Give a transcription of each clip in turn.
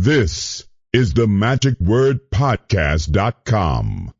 This is the magicwordpodcast.com.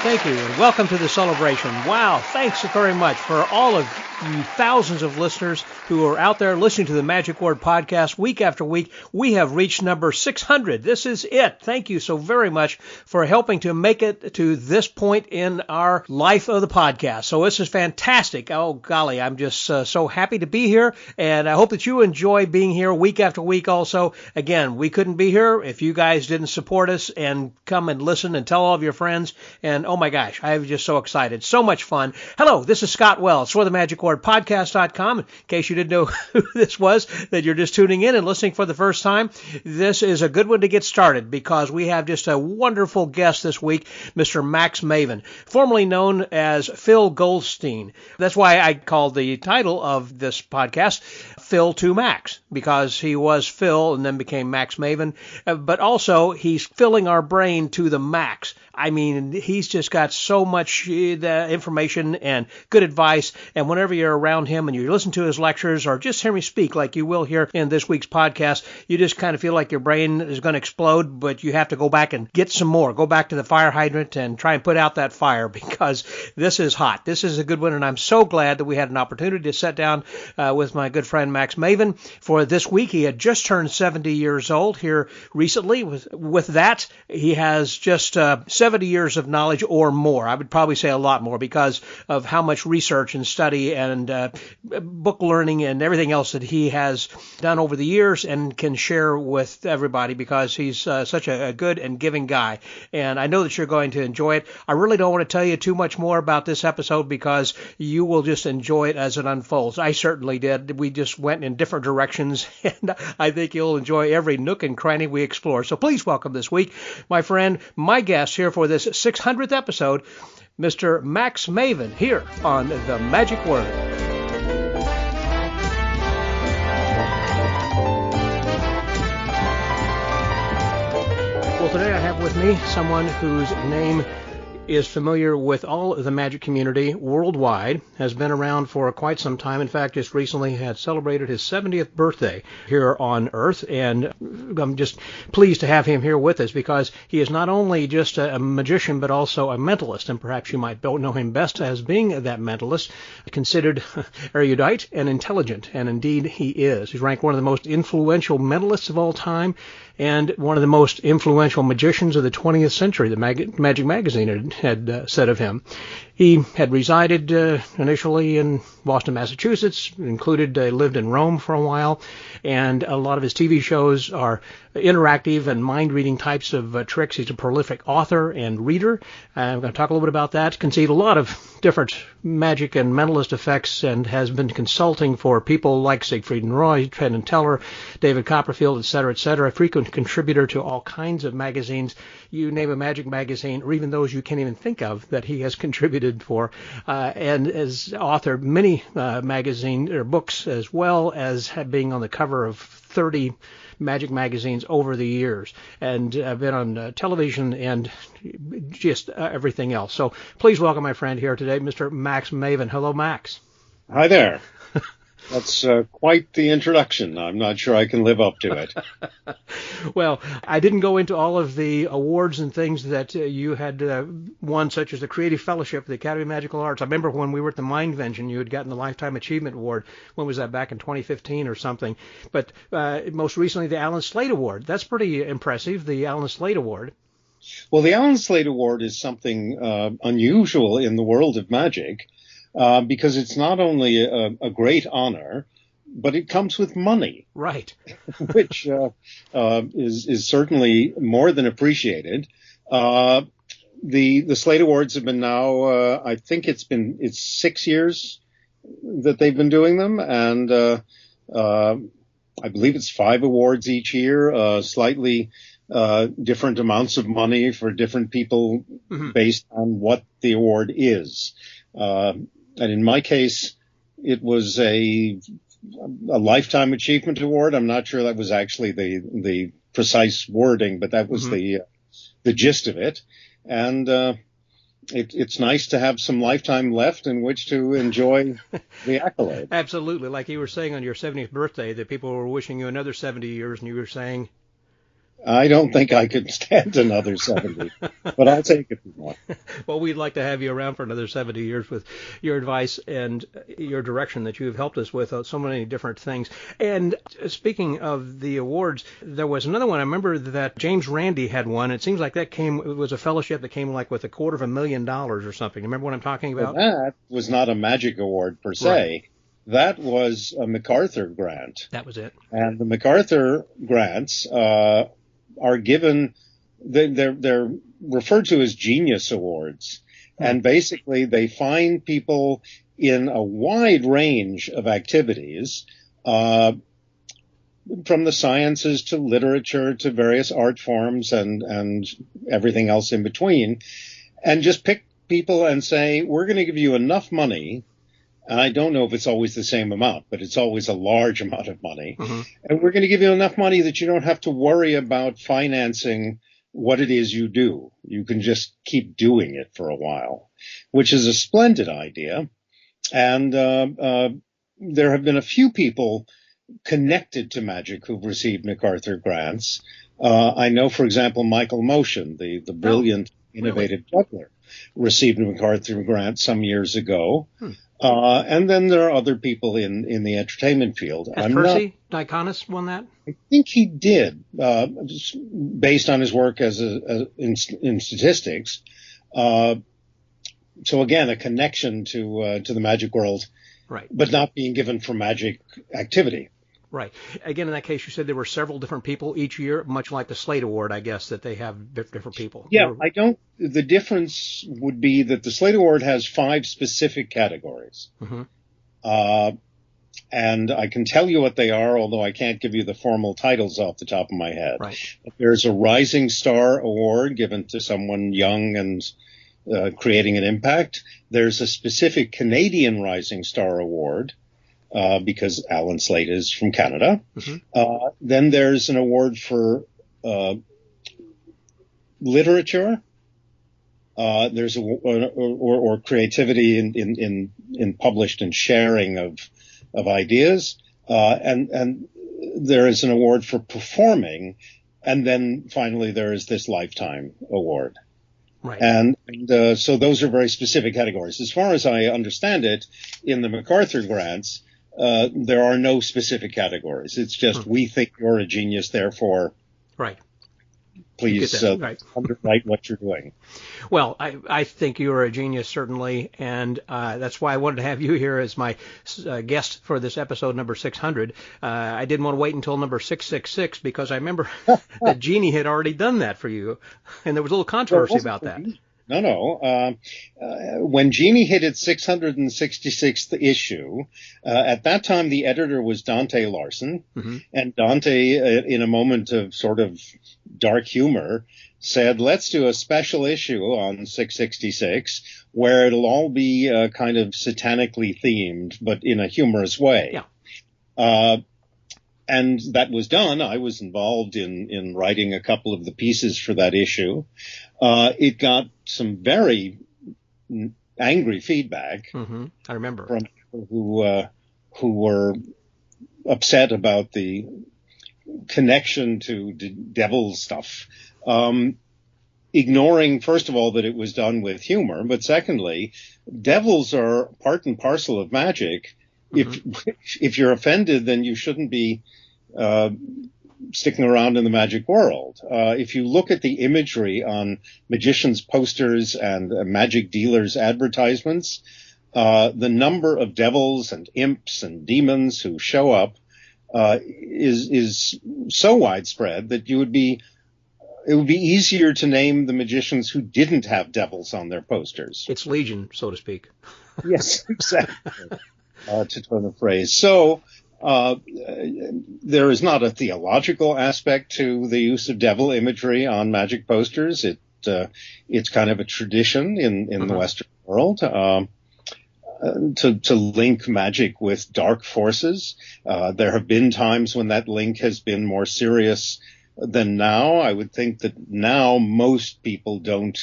Thank you, and welcome to the celebration. Wow, thanks very much for all of you thousands of listeners who are out there listening to the Magic Word podcast week after week. We have reached number 600. This is it. Thank you so very much for helping to make it to this point in our life of the podcast. So this is fantastic. Oh, golly, I'm just so happy to be here, and I hope that you enjoy being here week after week also. Again, we couldn't be here if you guys didn't support us and come and listen and tell all of your friends. And oh my gosh, I'm just so excited. So much fun. Hello, this is Scott Wells for the magicwordpodcast.com. In case you didn't know who this was, that you're just tuning in and listening for the first time, this is a good one to get started because we have just a wonderful guest this week, Mr. Max Maven, formerly known as Phil Goldstein. That's why I called the title of this podcast Phil to Max, because he was Phil and then became Max Maven, but also he's filling our brain to the max. I mean, he's just got so much information and good advice, and whenever you're around him and you listen to his lectures or just hear me speak like you will here in this week's podcast, you just kind of feel like your brain is going to explode, but you have to go back and get some more. Go back to the fire hydrant and try and put out that fire because this is hot. This is a good one, and I'm so glad that we had an opportunity to sit down with my good friend Max Maven for this week. He had just turned 70 years old here recently. With that, he has just 70 years of knowledge or more. I would probably say a lot more because of how much research and study and book learning and everything else that he has done over the years and can share with everybody because he's such a good and giving guy. And I know that you're going to enjoy it. I really don't want to tell you too much more about this episode because you will just enjoy it as it unfolds. I certainly did. We just went in different directions, and I think you'll enjoy every nook and cranny we explore. So please welcome this week, my friend, my guest here for this 600th episode, Mr. Max Maven, here on The Magic Word. Well, today I have with me someone whose name is familiar with all of the magic community worldwide, has been around for quite some time. In fact, just recently had celebrated his 70th birthday here on Earth, and I'm just pleased to have him here with us because he is not only just a magician, but also a mentalist, and perhaps you might know him best as being that mentalist, considered erudite and intelligent, and indeed he is. He's ranked one of the most influential mentalists of all time, and one of the most influential magicians of the 20th century, the Magic Magazine had said of him. He had resided initially in Boston, Massachusetts, lived in Rome for a while, and a lot of his TV shows are interactive and mind-reading types of tricks. He's a prolific author and reader. I'm going to talk a little bit about that. Concede a lot of different magic and mentalist effects and has been consulting for people like Siegfried and Roy, Penn and Teller, David Copperfield, etc., etc., a frequent contributor to all kinds of magazines. You name a magic magazine, or even those you can't even think of that he has contributed for, and has authored many magazine or books, as well as being on the cover of 30 magic magazines over the years, and been on television and just everything else. So please welcome my friend here today, Mr. Max Maven. Hello, Max. Hi there. That's quite the introduction. I'm not sure I can live up to it. Well, I didn't go into all of the awards and things that you had won, such as the Creative Fellowship of the Academy of Magical Arts. I remember when we were at the Mindvention, you had gotten the Lifetime Achievement Award. When was that? Back in 2015 or something. But most recently, the Allan Slaight Award. That's pretty impressive, the Allan Slaight Award. Well, the Allan Slaight Award is something unusual in the world of magic. Because it's not only a great honor, but it comes with money. Right. Which is certainly more than appreciated. The Slate Awards have been now, I think it's 6 years that they've been doing them, and I believe it's 5 awards each year, slightly different amounts of money for different people based on what the award is. And in my case, it was a lifetime achievement award. I'm not sure that was actually the precise wording, but that was the gist of it. And it's nice to have some lifetime left in which to enjoy the accolade. Absolutely. Like you were saying on your 70th birthday, that people were wishing you another 70 years, and you were saying, I don't think I could stand another 70, but I'll take it if you want. Well, we'd like to have you around for another 70 years with your advice and your direction that you have helped us with so many different things. And speaking of the awards, there was another one. I remember that James Randi had one. It seems like it was a fellowship that came like with $250,000 or something. Remember what I'm talking about? Well, that was not a magic award per se. Right. That was a Macarthur grant. That was it. And the Macarthur grants are given, they're referred to as genius awards. And basically they find people in a wide range of activities, from the sciences to literature to various art forms and everything else in between, and just pick people and say, we're going to give you enough money. And I don't know if it's always the same amount, but it's always a large amount of money. And we're going to give you enough money that you don't have to worry about financing what it is you do. You can just keep doing it for a while, which is a splendid idea. And there have been a few people connected to magic who've received Macarthur grants. I know, for example, Michael Motion, the brilliant, innovative juggler, received a Macarthur grant some years ago. And then there are other people in the entertainment field. Has Percy Diakonis won that? I think he did, based on his work in statistics. So again, a connection to the magic world, right? But not being given for magic activity. Right. Again, in that case, you said there were several different people each year, much like the Slate Award, I guess, that they have different people. Yeah, the difference would be that the Slate Award has 5 specific categories. And I can tell you what they are, although I can't give you the formal titles off the top of my head. Right. There's a Rising Star Award given to someone young and creating an impact. There's a specific Canadian Rising Star Award, because Allan Slaight is from Canada. Then there's an award for literature. There's or creativity in published and sharing of ideas. And there is an award for performing. And then finally there is this lifetime award. Right. And so those are very specific categories. As far as I understand it, in the Macarthur grants, there are no specific categories. It's just we think you're a genius, therefore, right. Please underwrite what you're doing. Well, I think you're a genius, certainly, and that's why I wanted to have you here as my guest for this episode number 600. I didn't want to wait until number 666 because I remember that Jeannie had already done that for you, and there was a little controversy about that. No. When Jeannie hit its 666th issue, at that time the editor was Dante Larson, and Dante, in a moment of sort of dark humor, said, let's do a special issue on 666 where it'll all be kind of satanically themed, but in a humorous way. Yeah. And that was done. I was involved in writing a couple of the pieces for that issue. It got some very angry feedback. I remember. From people who were upset about the connection to devil stuff. Ignoring, first of all, that it was done with humor, but secondly, devils are part and parcel of magic. If you're offended, then you shouldn't be sticking around in the magic world. If you look at the imagery on magicians' posters and magic dealers' advertisements, the number of devils and imps and demons who show up is so widespread that it would be easier to name the magicians who didn't have devils on their posters. It's legion, so to speak. Yes, exactly. To turn the phrase. So There is not a theological aspect to the use of devil imagery on magic posters. It's kind of a tradition in the Western world to link magic with dark forces. There have been times when that link has been more serious than now. I would think that now most people don't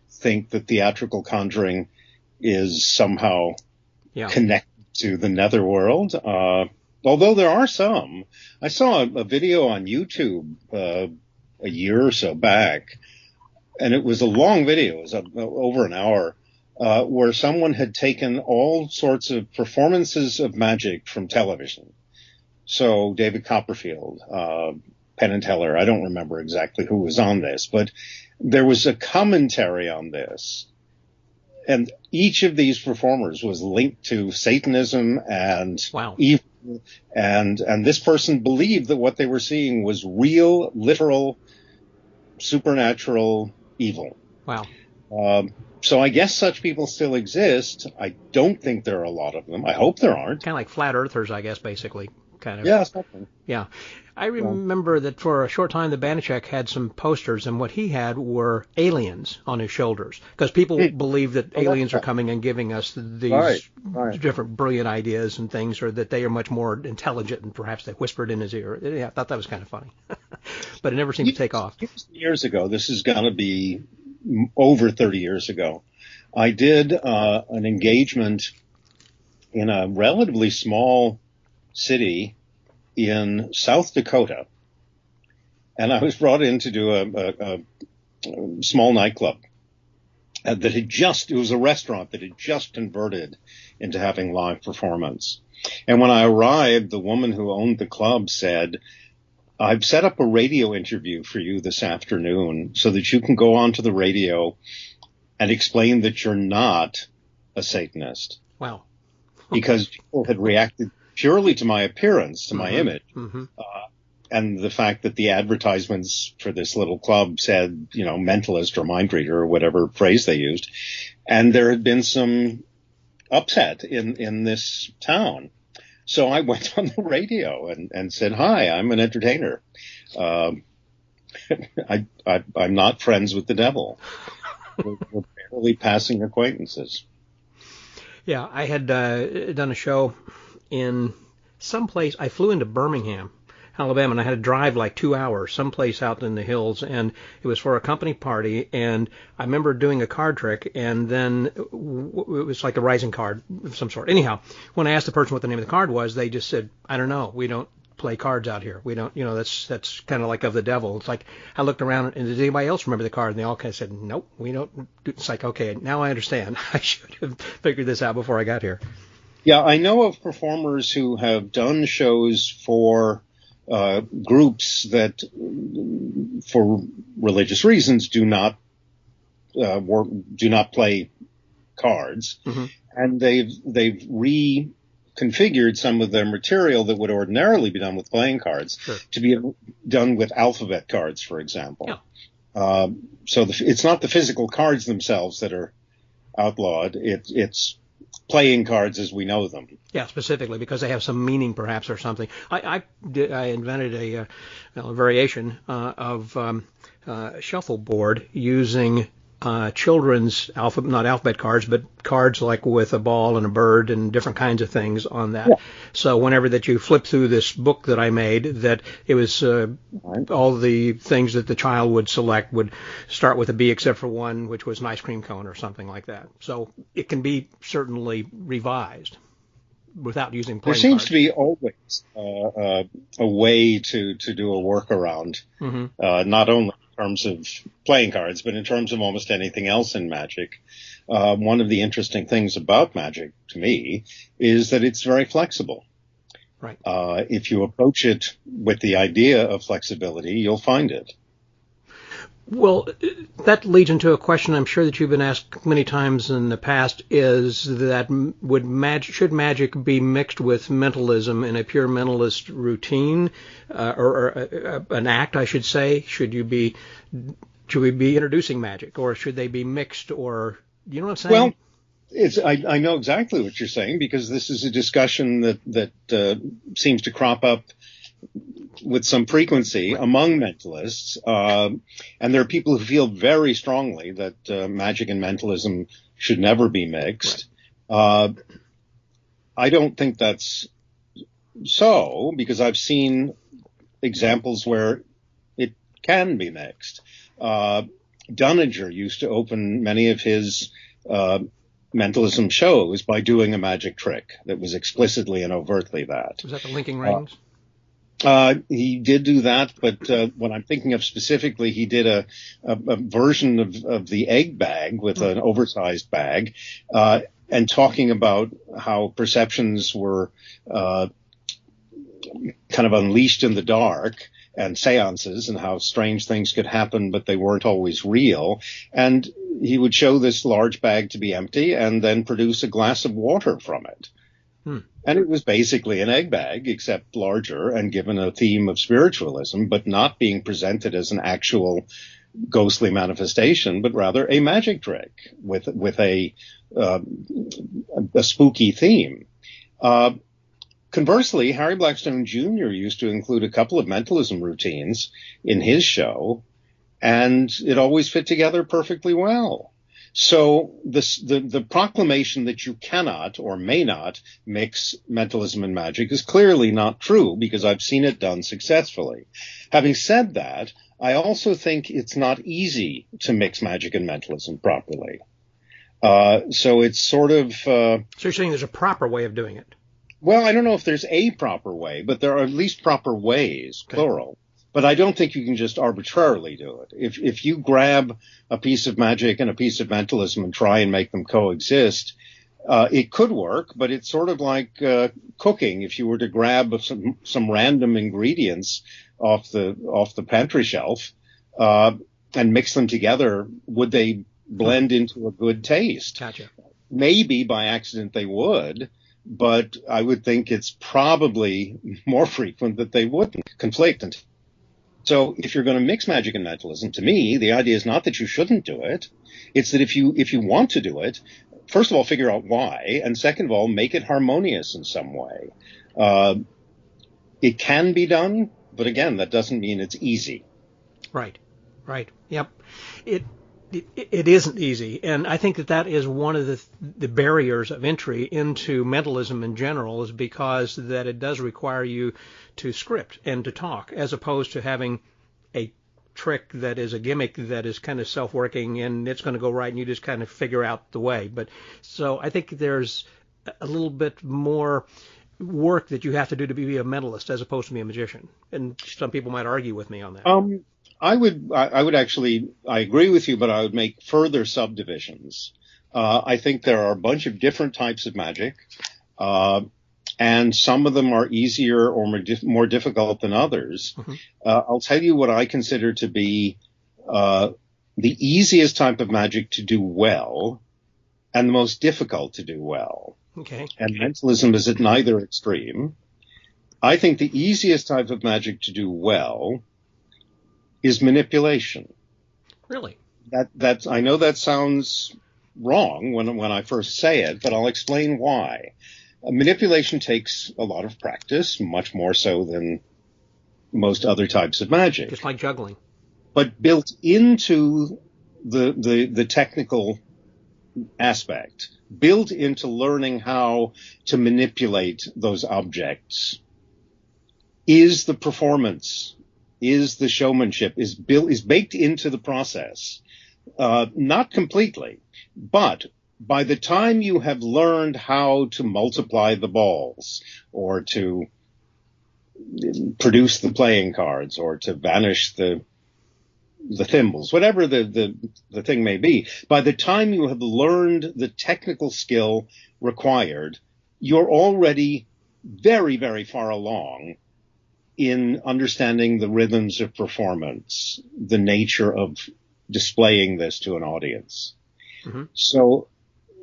think that theatrical conjuring is somehow connected to the netherworld. Although there are some. I saw a video on YouTube a year or so back, and it was a long video. It was over an hour, where someone had taken all sorts of performances of magic from television. So David Copperfield, Penn and Teller, I don't remember exactly who was on this, but there was a commentary on this. And each of these performers was linked to Satanism and evil. And this person believed that what they were seeing was real, literal, supernatural evil. Wow. So I guess such people still exist. I don't think there are a lot of them. I hope there aren't. Kind of like flat earthers, I guess, basically. Kind of. Yeah, something. Yeah. I remember that for a short time the Banachek had some posters, and what he had were aliens on his shoulders, because people believe that aliens are coming and giving us these different brilliant ideas and things, or that they are much more intelligent, and perhaps they whispered in his ear. Yeah, I thought that was kind of funny. But it never seemed to take off. Years ago, this is going to be over 30 years ago, I did an engagement in a relatively small city in South Dakota, and I was brought in to do a small nightclub that it was a restaurant that had just converted into having live performance. And when I arrived, the woman who owned the club said, "I've set up a radio interview for you this afternoon so that you can go onto the radio and explain that you're not a Satanist." Wow. Because people had reacted purely to my appearance, to my image, and the fact that the advertisements for this little club said, mentalist or mind reader or whatever phrase they used. And there had been some upset in this town. So I went on the radio and said, "Hi, I'm an entertainer. I'm not friends with the devil. We're barely passing acquaintances." Yeah, I had done a show in some place. I flew into Birmingham, Alabama, and I had to drive like 2 hours, someplace out in the hills, and it was for a company party, and I remember doing a card trick, and then it was like a rising card of some sort. Anyhow, when I asked the person what the name of the card was, they just said, "I don't know. We don't play cards out here. We don't, that's kind of like of the devil." It's like, I looked around, and did anybody else remember the card? And they all kind of said, "Nope, we don't." It's like, okay, now I understand. I should have figured this out before I got here. Yeah, I know of performers who have done shows for groups that, for religious reasons, do not play cards, and they've reconfigured some of their material that would ordinarily be done with playing cards to be done with alphabet cards, for example. Yeah. So it's not the physical cards themselves that are outlawed; it's playing cards as we know them. Yeah, specifically because they have some meaning, perhaps, or something. I invented a variation of shuffleboard using children's not alphabet cards, but cards like with a ball and a bird and different kinds of things on that. Yeah. So whenever that you flip through this book that I made, that it was all the things that the child would select would start with a B except for one, which was an ice cream cone or something like that. So it can be certainly revised without using playing cards. There seems to be always a way to do a workaround, not only in terms of playing cards, but in terms of almost anything else in magic. One of the interesting things about magic, to me, is that it's very flexible. Right. If you approach it with the idea of flexibility, you'll find it. Well, that leads into a question I'm sure that you've been asked many times in the past, is that should magic be mixed with mentalism in a pure mentalist routine, or an act, I should say? Should we be introducing magic, or should they be mixed, or, you know what I'm saying? Well, I know exactly what you're saying, because this is a discussion that seems to crop up with some frequency among mentalists. And there are people who feel very strongly that magic and mentalism should never be mixed. I don't think that's so, because I've seen examples where it can be mixed. Dunninger used to open many of his mentalism shows by doing a magic trick that was explicitly and overtly that. Was that the linking rings? He did do that, but what I'm thinking of specifically, he did a version of the egg bag with an oversized bag, and talking about how perceptions were kind of unleashed in the dark, and seances, and how strange things could happen, but they weren't always real. And he would show this large bag to be empty and then produce a glass of water from it. And it was basically an egg bag, except larger, and given a theme of spiritualism, but not being presented as an actual ghostly manifestation, but rather a magic trick with a spooky theme. Conversely, Harry Blackstone Jr. used to include a couple of mentalism routines in his show, and it always fit together perfectly well. So the proclamation that you cannot or may not mix mentalism and magic is clearly not true, because I've seen it done successfully. Having said that, I also think it's not easy to mix magic and mentalism properly. So it's sort of... So you're saying there's a proper way of doing it? Well, I don't know if there's a proper way, but there are at least proper ways, plural. But I don't think you can just arbitrarily do it. If you grab a piece of magic and a piece of mentalism and try and make them coexist, it could work, but it's sort of like cooking. If you were to grab some random ingredients off the pantry shelf and mix them together, would they blend into a good taste? Gotcha. Maybe by accident they would, but I would think it's probably more frequent that they wouldn't conflict. So if you're going to mix magic and mentalism, to me, the idea is not that you shouldn't do it. It's that if you want to do it, first of all, figure out why, and second of all, make it harmonious in some way. It can be done, but again, that doesn't mean it's easy. Right. Yep. It isn't easy, and I think that is one of the barriers of entry into mentalism in general, is because that it does require you to script and to talk, as opposed to having a trick that is a gimmick that is kind of self-working and it's going to go right and you just kind of figure out the way. But so I think there's a little bit more work that you have to do to be a mentalist as opposed to be a magician, and some people might argue with me on that. I would actually, I agree with you, but I would make further subdivisions. I think there are a bunch of different types of magic, and some of them are easier or more difficult than others. Mm-hmm. I'll tell you what I consider to be the easiest type of magic to do well and the most difficult to do well. Okay. And mentalism is at neither extreme. I think the easiest type of magic to do well is manipulation. Really? That's I know that sounds wrong when I first say it, but I'll explain why. Manipulation takes a lot of practice, much more so than most other types of magic. Just like juggling. But built into the technical aspect, built into learning how to manipulate those objects, is the performance, is the showmanship, is baked into the process. Not completely, but by the time you have learned how to multiply the balls, or to produce the playing cards, or to vanish the thimbles, whatever the thing may be, by the time you have learned the technical skill required, you're already very, very far along in understanding the rhythms of performance, the nature of displaying this to an audience. Mm-hmm. So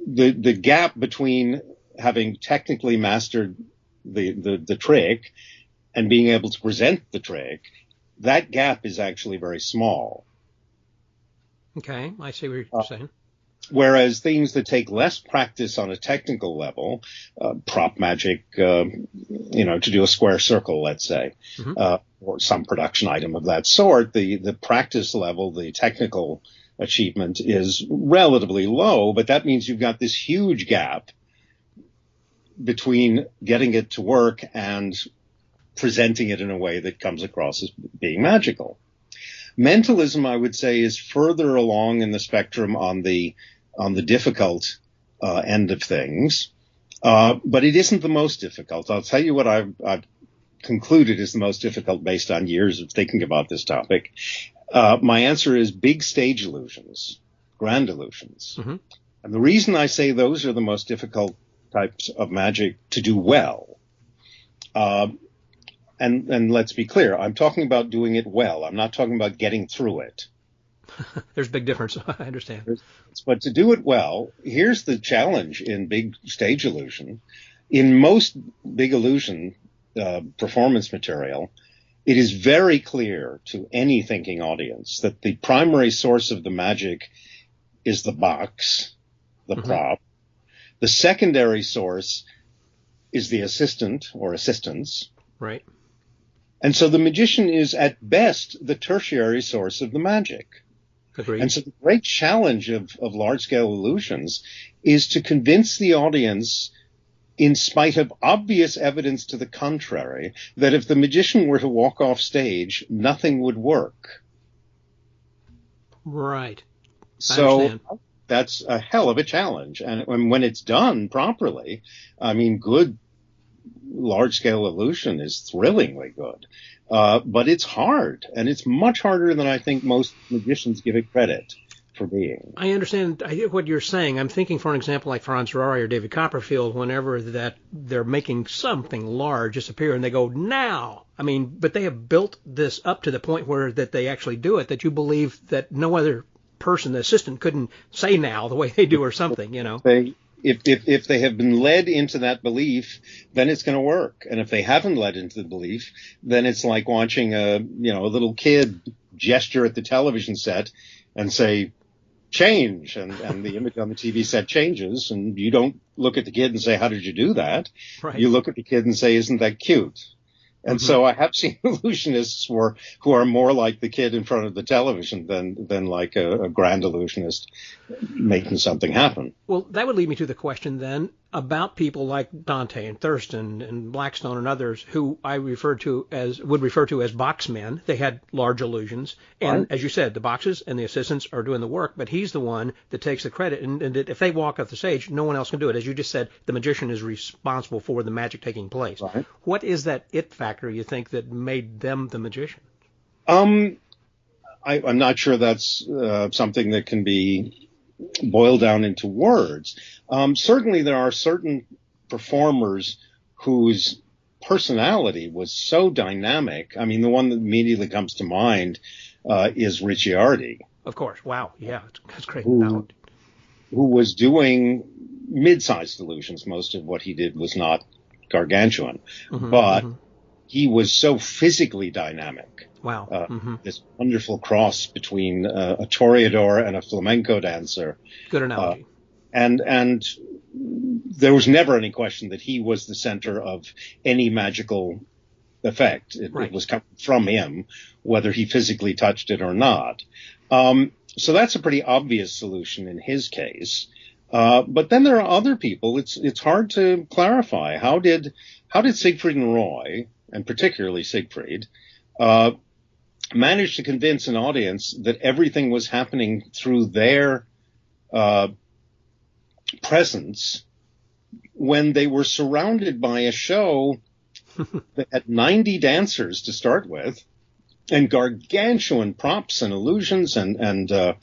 the gap between having technically mastered the trick and being able to present the trick, that gap is actually very small. Okay, I see what you're saying. Whereas things that take less practice on a technical level, prop magic, to do a square circle, let's say, or some production item of that sort, the practice level, the technical achievement is relatively low, but that means you've got this huge gap between getting it to work and presenting it in a way that comes across as being magical. Mentalism, I would say, is further along in the spectrum on the difficult end of things, but it isn't the most difficult. I'll tell you what I've concluded is the most difficult based on years of thinking about this topic. My answer is big stage illusions, grand illusions. Mm-hmm. And the reason I say those are the most difficult types of magic to do well, and let's be clear, I'm talking about doing it well. I'm not talking about getting through it. There's a big difference. I understand. But to do it well, here's the challenge in big stage illusion. In most big illusion performance material, it is very clear to any thinking audience that the primary source of the magic is the box, the prop. The secondary source is the assistant or assistants. Right. And so the magician is at best the tertiary source of the magic. Agreed. And so the great challenge of large-scale illusions is to convince the audience, in spite of obvious evidence to the contrary, that if the magician were to walk off stage, nothing would work. Right. So that's a hell of a challenge. And when it's done properly, I mean, good large-scale illusion is thrillingly good. But it's hard, and it's much harder than I think most magicians give it credit for being. I understand what you're saying. I'm thinking, for an example, like Franz Rory or David Copperfield, whenever that they're making something large disappear, and they go, now! I mean, but they have built this up to the point where that they actually do it, that you believe that no other person, the assistant, couldn't say now the way they do or something, If they have been led into that belief, then it's going to work. And if they haven't led into the belief, then it's like watching a little kid gesture at the television set and say, change. And the image on the TV set changes. And you don't look at the kid and say, how did you do that? Right. You look at the kid and say, isn't that cute? And so I have seen illusionists who are more like the kid in front of the television than like a grand illusionist making something happen. Well, that would lead me to the question then about people like Dante and Thurston and Blackstone and others who I would refer to as boxmen. They had large illusions. And right. As you said, the boxes and the assistants are doing the work, but he's the one that takes the credit. And if they walk off the stage, no one else can do it. As you just said, the magician is responsible for the magic taking place. Right. What is that it factor you think that made them the magician? I'm not sure that's something that can be boiled down into words. Certainly there are certain performers whose personality was so dynamic. I mean, the one that immediately comes to mind is Ricciardi. Of course. Wow. Yeah, that's great. Who was doing mid-sized illusions. Most of what he did was not gargantuan, but he was so physically dynamic. Wow. This wonderful cross between a toreador and a flamenco dancer. Good analogy. And there was never any question that he was the center of any magical effect. It was coming from him, whether he physically touched it or not. So that's a pretty obvious solution in his case. But then there are other people. It's hard to clarify. How did Siegfried and Roy, and particularly Siegfried, manage to convince an audience that everything was happening through their presence when they were surrounded by a show that had 90 dancers to start with, and gargantuan props and illusions and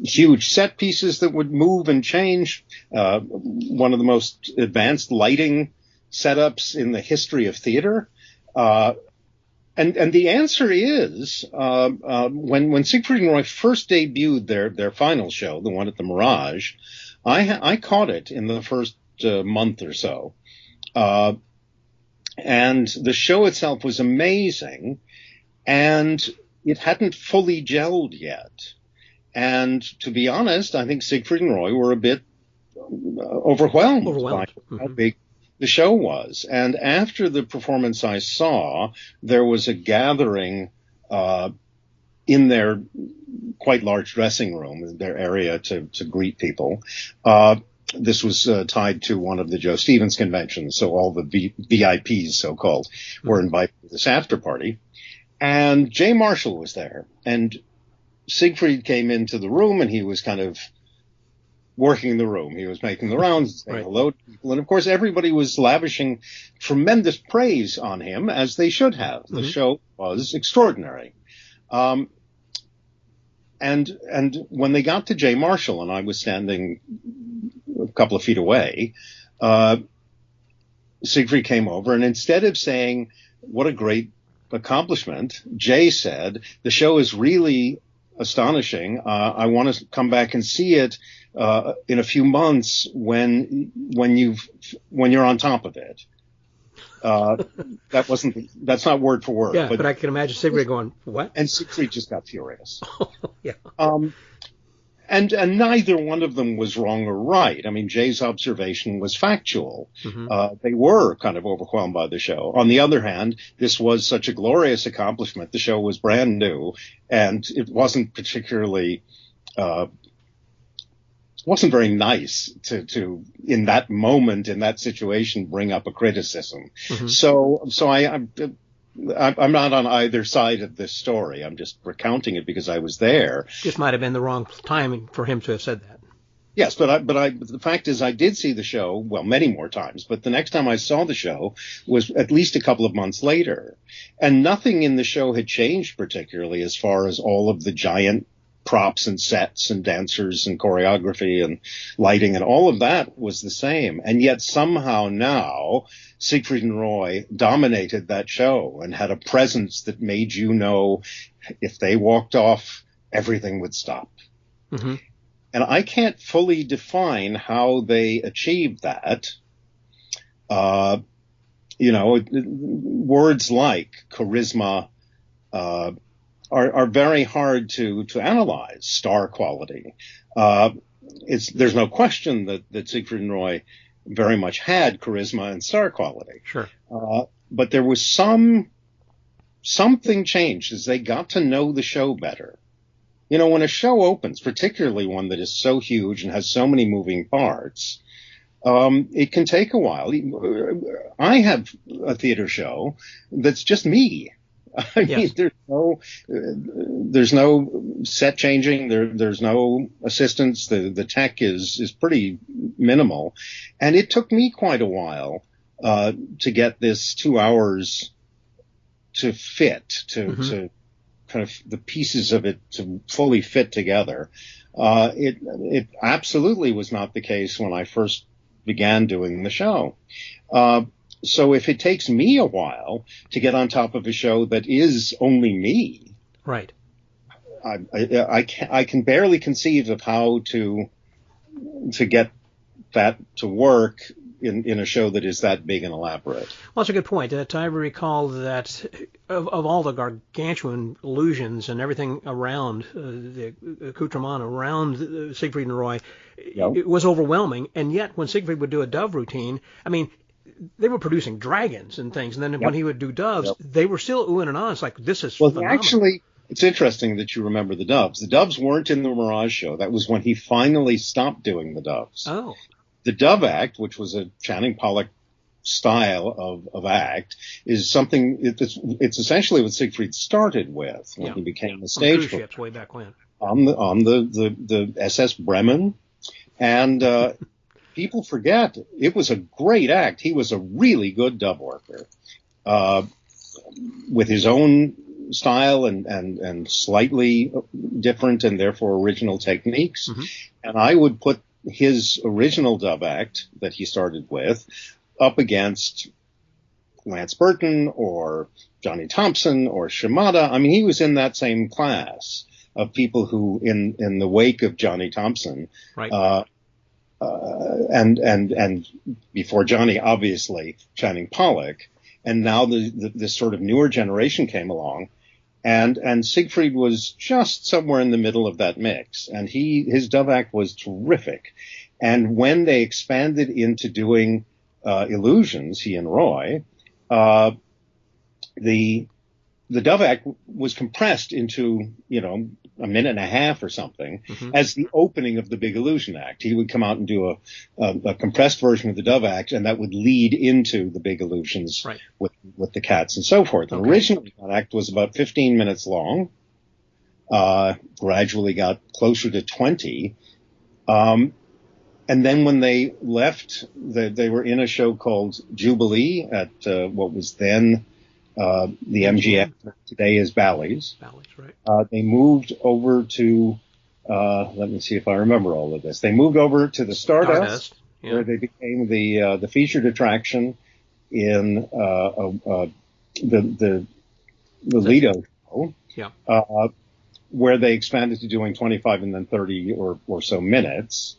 huge set pieces that would move and change, one of the most advanced lighting setups in the history of theater. And the answer is, when Siegfried and Roy first debuted their final show, the one at the Mirage, I caught it in the first month or so. And the show itself was amazing, and it hadn't fully gelled yet. And to be honest, I think Siegfried and Roy were a bit overwhelmed by how big the show was. And after the performance I saw, there was a gathering in their quite large dressing room, their area to greet people. This was tied to one of the Joe Stevens conventions, so all the VIPs, so-called, were invited to this after party. And Jay Marshall was there. And Siegfried came into the room, and he was kind of working the room. He was making the rounds, saying hello to people. And, of course, everybody was lavishing tremendous praise on him, as they should have. The show was extraordinary. And when they got to Jay Marshall, and I was standing a couple of feet away, Siegfried came over, and instead of saying, what a great accomplishment, Jay said, the show is really astonishing. I want to come back and see it in a few months when you're on top of it. That's not word for word. Yeah, but I can imagine Siegfried going, what? And Siegfried just got furious. Yeah. And neither one of them was wrong or right. I mean, Jay's observation was factual. They were kind of overwhelmed by the show. On the other hand, this was such a glorious accomplishment. The show was brand new, and it wasn't particularly wasn't very nice to in that moment, in that situation, bring up a criticism. So I'm not on either side of this story. I'm just recounting it because I was there. Just might have been the wrong timing for him to have said that. Yes, but the fact is I did see the show, well, many more times, but the next time I saw the show was at least a couple of months later. And nothing in the show had changed particularly as far as all of the giant props and sets and dancers and choreography and lighting and all of that was the same. And yet somehow now Siegfried and Roy dominated that show and had a presence that made you know if they walked off, everything would stop. And I can't fully define how they achieved that. Words like charisma, are very hard to analyze. Star quality. There's no question that Siegfried and Roy very much had charisma and star quality. Sure. But there was something changed as they got to know the show better. You know, when a show opens, particularly one that is so huge and has so many moving parts, it can take a while. I have a theater show that's just me. I mean, there's no set changing. There's no assistance. The tech is pretty minimal, and it took me quite a while to get this 2 hours to fit to kind of the pieces of it to fully fit together. It absolutely was not the case when I first began doing the show. So if it takes me a while to get on top of a show that is only me, right? I can barely conceive of how to get that to work in a show that is that big and elaborate. Well, that's a good point. I recall that of all the gargantuan illusions and everything around the accoutrement around Siegfried and Roy, it was overwhelming. And yet, when Siegfried would do a dove routine, I mean, they were producing dragons and things, and then when he would do doves, they were still oohing and ahhing. It's like, this is phenomenal. Actually, it's interesting that you remember the doves. The doves weren't in the Mirage show. That was when he finally stopped doing the doves. Oh. The Dove Act, which was a Channing Pollock style of act, is something. It's essentially what Siegfried started with when he became a stage cruise ships way back when on the SS Bremen, and people forget it was a great act. He was a really good dove worker with his own style and slightly different and therefore original techniques. And I would put his original dove act that he started with up against Lance Burton or Johnny Thompson or Shimada. I mean, he was in that same class of people who, in the wake of Johnny Thompson, right. And before Johnny, obviously, Channing Pollock, and now this sort of newer generation came along. And Siegfried was just somewhere in the middle of that mix, and his dove act was terrific. And when they expanded into doing illusions, he and Roy, the dove act was compressed into, a minute and a half or something as the opening of the big illusion act. He would come out and do a compressed version of the dove act, and that would lead into the big illusions with the cats and so forth. And originally that act was about 15 minutes long, gradually got closer to 20. And then when they left, they were in a show called Jubilee at what was then the MGM, today is Bally's. Bally's, right. They moved over to, let me see if I remember all of this. They moved over to the Stardust, where they became the featured attraction in the Lido show, where they expanded to doing 25 and then 30 or so minutes,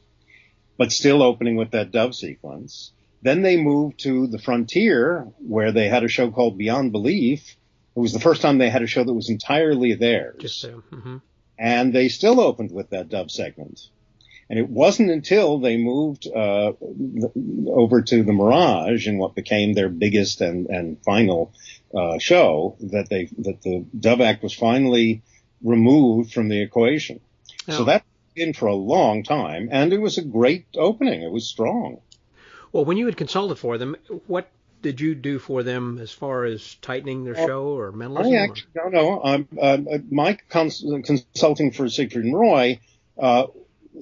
but still opening with that dove sequence. Then they moved to the Frontier, where they had a show called Beyond Belief. It was the first time they had a show that was entirely theirs. Just there. And they still opened with that dove segment. And it wasn't until they moved over to the Mirage in what became their biggest and final show that the dove act was finally removed from the equation. Oh. So that was in for a long time, and it was a great opening. It was strong. Well, when you had consulted for them, what did you do for them as far as tightening their show or mentalism? I actually don't know. My consulting for Siegfried and Roy,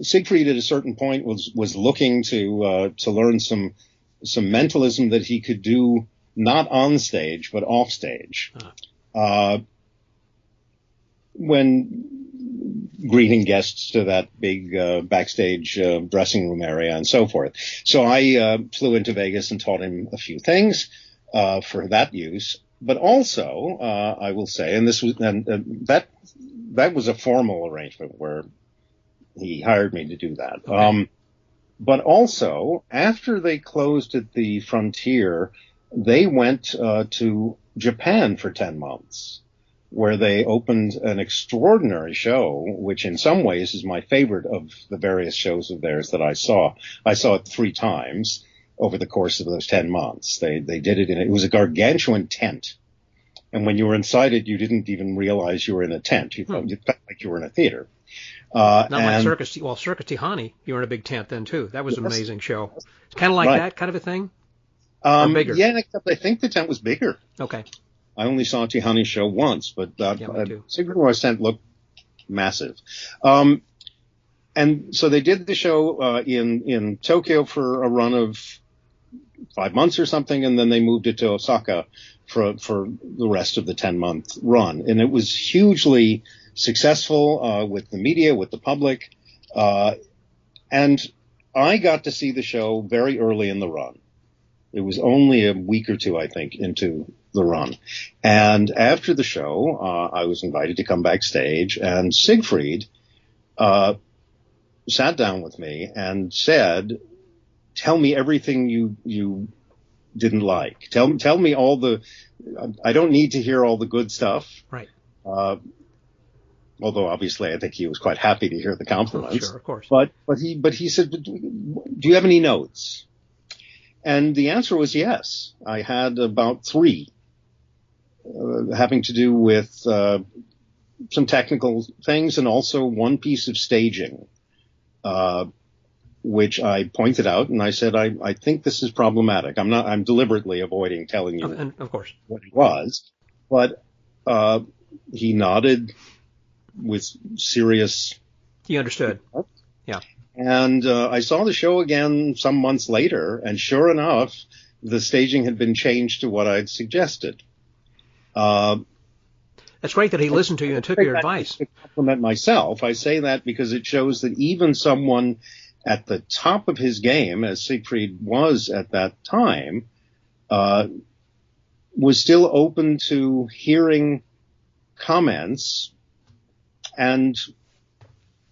Siegfried at a certain point was looking to learn some mentalism that he could do not on stage but off stage. When greeting guests to that big backstage dressing room area and so forth. So I flew into Vegas and taught him a few things for that use. But also, I will say, and this was that was a formal arrangement where he hired me to do that. Okay. But also, after they closed at the Frontier, they went to Japan for 10 months. Where they opened an extraordinary show, which in some ways is my favorite of the various shows of theirs that I saw. I saw it 3 times over the course of those 10 months. They did it it was a gargantuan tent. And when you were inside it, you didn't even realize you were in a tent. You felt like you were in a theater. Not like Circus Tihani. You were in a big tent then too. That was an amazing show. It's kind of like that kind of a thing? Or bigger? Yeah, except I think the tent was bigger. Okay. I only saw Tihani's show once, but Siegfried and Roy's tent looked massive. And so they did the show in Tokyo for a run of 5 months or something, and then they moved it to Osaka for the rest of the 10-month run. And it was hugely successful with the media, with the public. And I got to see the show very early in the run. It was only a week or two, I think, into the run. And after the show, I was invited to come backstage, and Siegfried sat down with me and said, tell me everything you didn't like. Tell me all the, I don't need to hear all the good stuff. Right. Although obviously I think he was quite happy to hear the compliments. Sure, of course. But he said, do you have any notes? And the answer was yes. I had about 3 having to do with some technical things and also one piece of staging, which I pointed out, and I said, I think this is problematic. I'm deliberately avoiding telling you and of course what it was, but he nodded with serious. He understood. Yeah. And I saw the show again some months later, and sure enough, the staging had been changed to what I'd suggested. That's great that he listened to you and took your advice. To compliment myself, I say that because it shows that even someone at the top of his game, as Siegfried was at that time, was still open to hearing comments and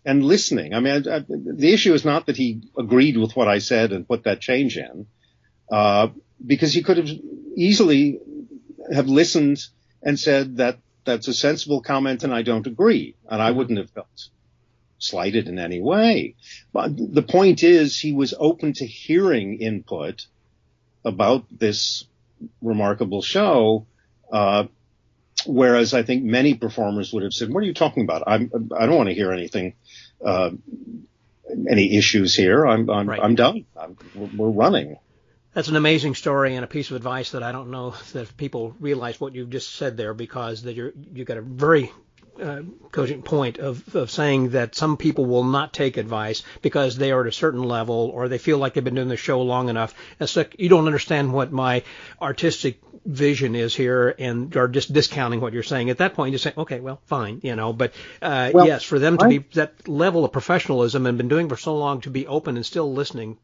listening. I mean, the issue is not that he agreed with what I said and put that change in, because he could have easily have listened and said that That's a sensible comment, and I don't agree. And I wouldn't have felt slighted in any way. But the point is, he was open to hearing input about this remarkable show, whereas I think many performers would have said, "What are you talking about? I don't want to hear anything, any issues here. I'm done. We're running." That's an amazing story and a piece of advice that I don't know that people realize what you've just said there, because that you've got a very cogent point of saying that some people will not take advice because they are at a certain level or they feel like they've been doing the show long enough. It's like, you don't understand what my artistic vision is here, and are just discounting what you're saying. At that point, you say, okay, well, fine, But yes, for them to be that level of professionalism and been doing for so long, to be open and still listening.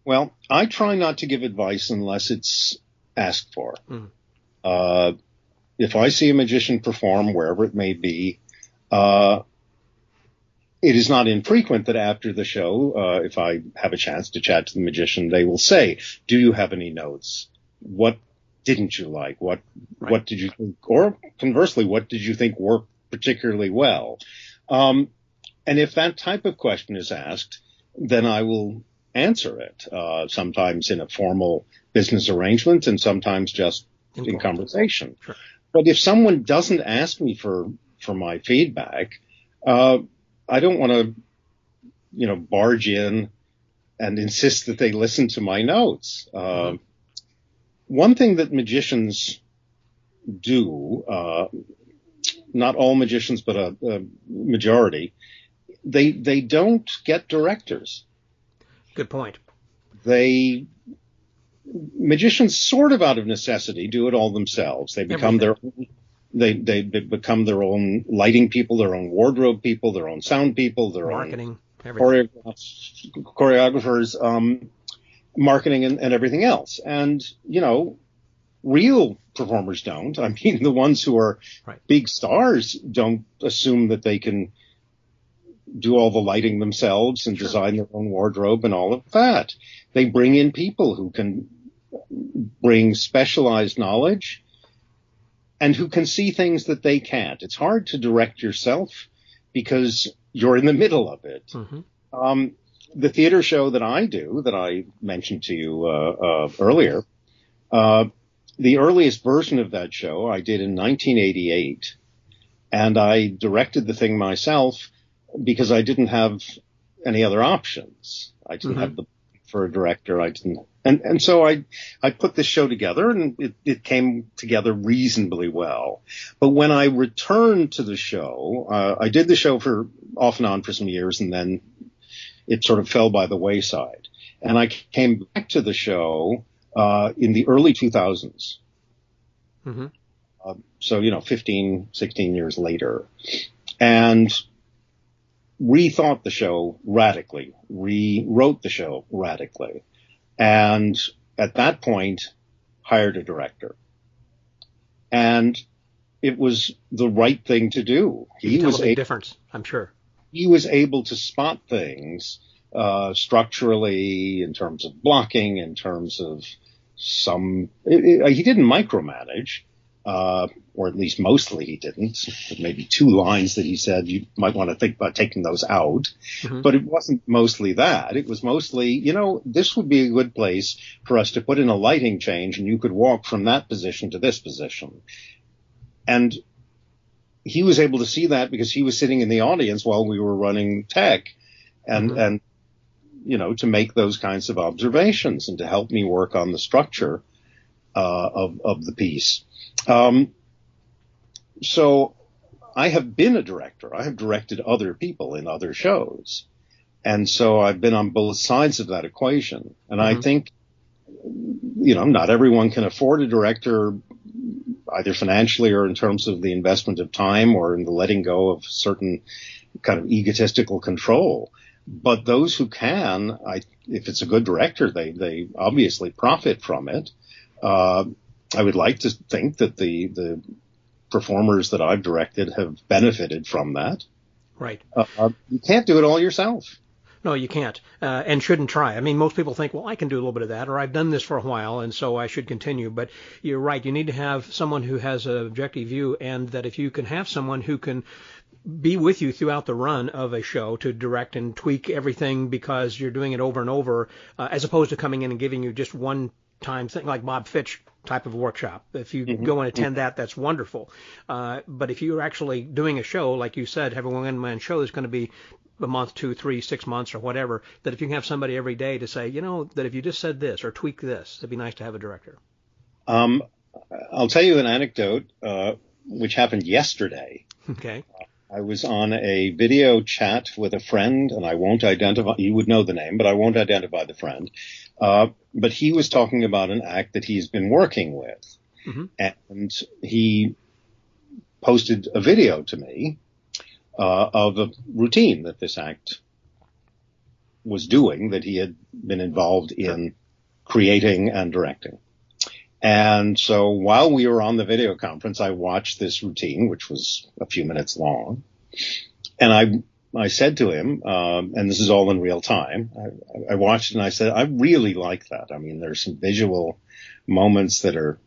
Well, I try not to give advice unless it's asked for. If I see a magician perform wherever it may be, it is not infrequent that after the show, if I have a chance to chat to the magician, they will say, "Do you have any notes? What didn't you like? What did you think?" Or conversely, what did you think worked particularly well? And if that type of question is asked, then I will answer it, sometimes in a formal business arrangement and sometimes just in conversation. Sure. But if someone doesn't ask me for my feedback, I don't want to, barge in and insist that they listen to my notes. One thing that magicians do, not all magicians, but a majority, they don't get directors. Good point. Magicians sort of out of necessity do it all themselves. They become they become their own lighting people, their own wardrobe people, their own sound people, their marketing, own choreographers, marketing and everything else. And, real performers don't. I mean, the ones who are big stars don't assume that they can do all the lighting themselves and design their own wardrobe and all of that. They bring in people who can bring specialized knowledge and who can see things that they can't. It's hard to direct yourself because you're in the middle of it. The theater show that I do, that I mentioned to you earlier, the earliest version of that show I did in 1988, and I directed the thing myself because I didn't have any other options. I didn't have the for a director. And so I put this show together, and it came together reasonably well. But when I returned to the show, I did the show off and on for some years, and then it sort of fell by the wayside. And I came back to the show in the early 2000s. So, 15, 16 years later. And rethought the show radically, rewrote the show radically, and at that point hired a director. And it was the right thing to do. He was a big difference, I'm sure. He was able to spot things structurally, in terms of blocking, in terms of he didn't micromanage. Or at least mostly he didn't. Maybe 2 lines that he said, you might want to think about taking those out. But it wasn't mostly that. It was mostly, this would be a good place for us to put in a lighting change, and you could walk from that position to this position. And he was able to see that because he was sitting in the audience while we were running tech, and to make those kinds of observations and to help me work on the structure of the piece. So I have been a director. I have directed other people in other shows. And so I've been on both sides of that equation. And I think, not everyone can afford a director, either financially or in terms of the investment of time or in the letting go of certain kind of egotistical control. But those who can, if it's a good director, they obviously profit from it. I would like to think that the performers that I've directed have benefited from that. Right. You can't do it all yourself. No, you can't, and shouldn't try. I mean, most people think, well, I can do a little bit of that, or I've done this for a while, and so I should continue. But you're right. You need to have someone who has an objective view, and that if you can have someone who can be with you throughout the run of a show to direct and tweak everything because you're doing it over and over, as opposed to coming in and giving you just one time thing like Bob Fitch type of workshop. If you go and attend that, that's wonderful. But if you're actually doing a show, like you said, having a one-man show that's going to be a month, 2, 3, 6 months or whatever, that if you can have somebody every day to say, that if you just said this or tweak this, it'd be nice to have a director. I'll tell you an anecdote, which happened yesterday. Okay. I was on a video chat with a friend, and I won't identify, you would know the name, but I won't identify the friend. But he was talking about an act that he's been working with. Mm-hmm. And he posted a video to me of a routine that this act was doing, that he had been involved in creating and directing. And so while we were on the video conference, I watched this routine, which was a few minutes long. And I said to him, and this is all in real time, I watched it and I said, I really like that. I mean, there's some visual moments that are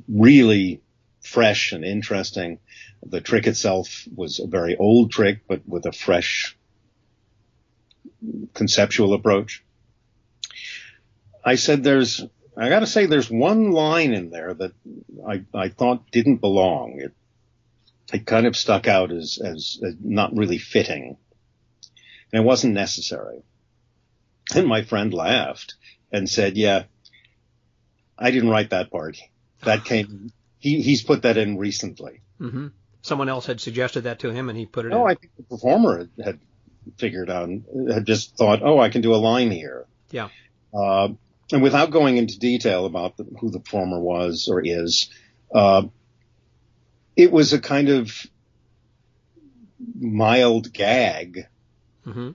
really fresh and interesting. The trick itself was a very old trick, but with a fresh conceptual approach. I said, I got to say, there's one line in there that I thought didn't belong. It kind of stuck out as not really fitting, and it wasn't necessary. And my friend laughed and said, "Yeah, I didn't write that part. That came. He's put that in recently." Mm-hmm. Someone else had suggested that to him, and he put it in. No, I think the performer had figured out, had just thought, "Oh, I can do a line here." Yeah. And without going into detail about who the performer was or is, it was a kind of mild gag mm-hmm.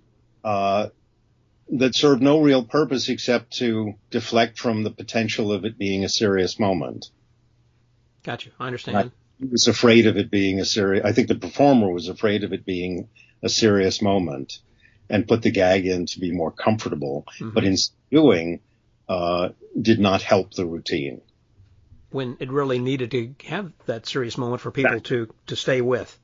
That served no real purpose except to deflect from the potential of it being a serious moment. Gotcha. I understand. He was afraid of it being I think the performer was afraid of it being a serious moment and put the gag in to be more comfortable. Mm-hmm. But in doing, did not help the routine. When it really needed to have that serious moment for people to stay with.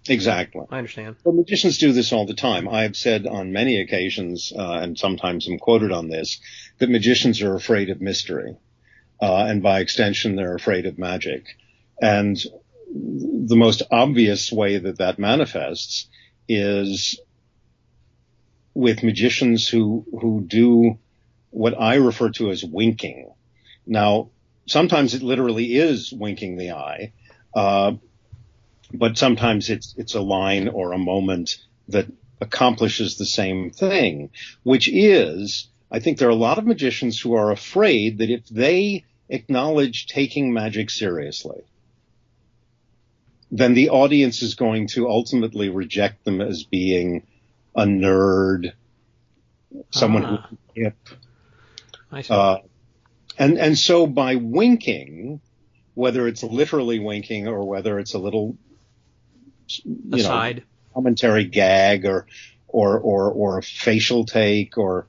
Exactly. I understand. Well, magicians do this all the time. I have said on many occasions, and sometimes I'm quoted on this, that magicians are afraid of mystery. And by extension, they're afraid of magic. And the most obvious way that manifests is with magicians who do what I refer to as winking. Now, sometimes it literally is winking the eye, but sometimes it's a line or a moment that accomplishes the same thing, which is, I think there are a lot of magicians who are afraid that if they acknowledge taking magic seriously, then the audience is going to ultimately reject them as being a nerd, someone who's hip. I see. And so by winking, whether it's literally winking or whether it's a little, aside, commentary gag or a facial take, or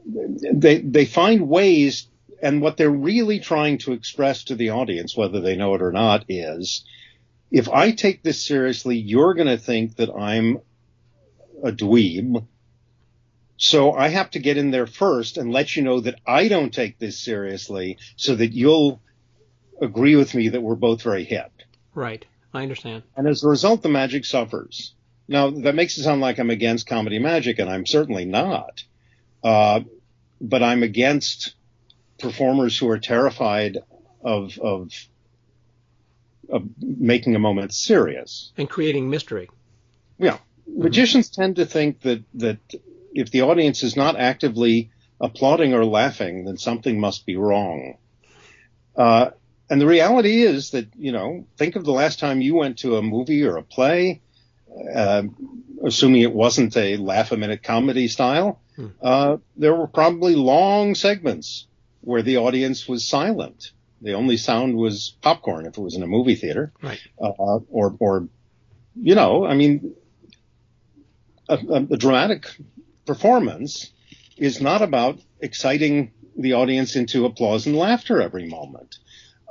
they find ways, and what they're really trying to express to the audience, whether they know it or not, is, if I take this seriously, you're going to think that I'm a dweeb. So I have to get in there first and let you know that I don't take this seriously so that you'll agree with me that we're both very hip. Right. I understand. And as a result, the magic suffers. Now, that makes it sound like I'm against comedy magic, and I'm certainly not. But I'm against performers who are terrified of making a moment serious. And creating mystery. Yeah. Mm-hmm. Magicians tend to think that if the audience is not actively applauding or laughing, then something must be wrong. And the reality is that, think of the last time you went to a movie or a play, assuming it wasn't a laugh-a-minute comedy style, there were probably long segments where the audience was silent. The only sound was popcorn if it was in a movie theater. Right. a dramatic performance is not about exciting the audience into applause and laughter every moment.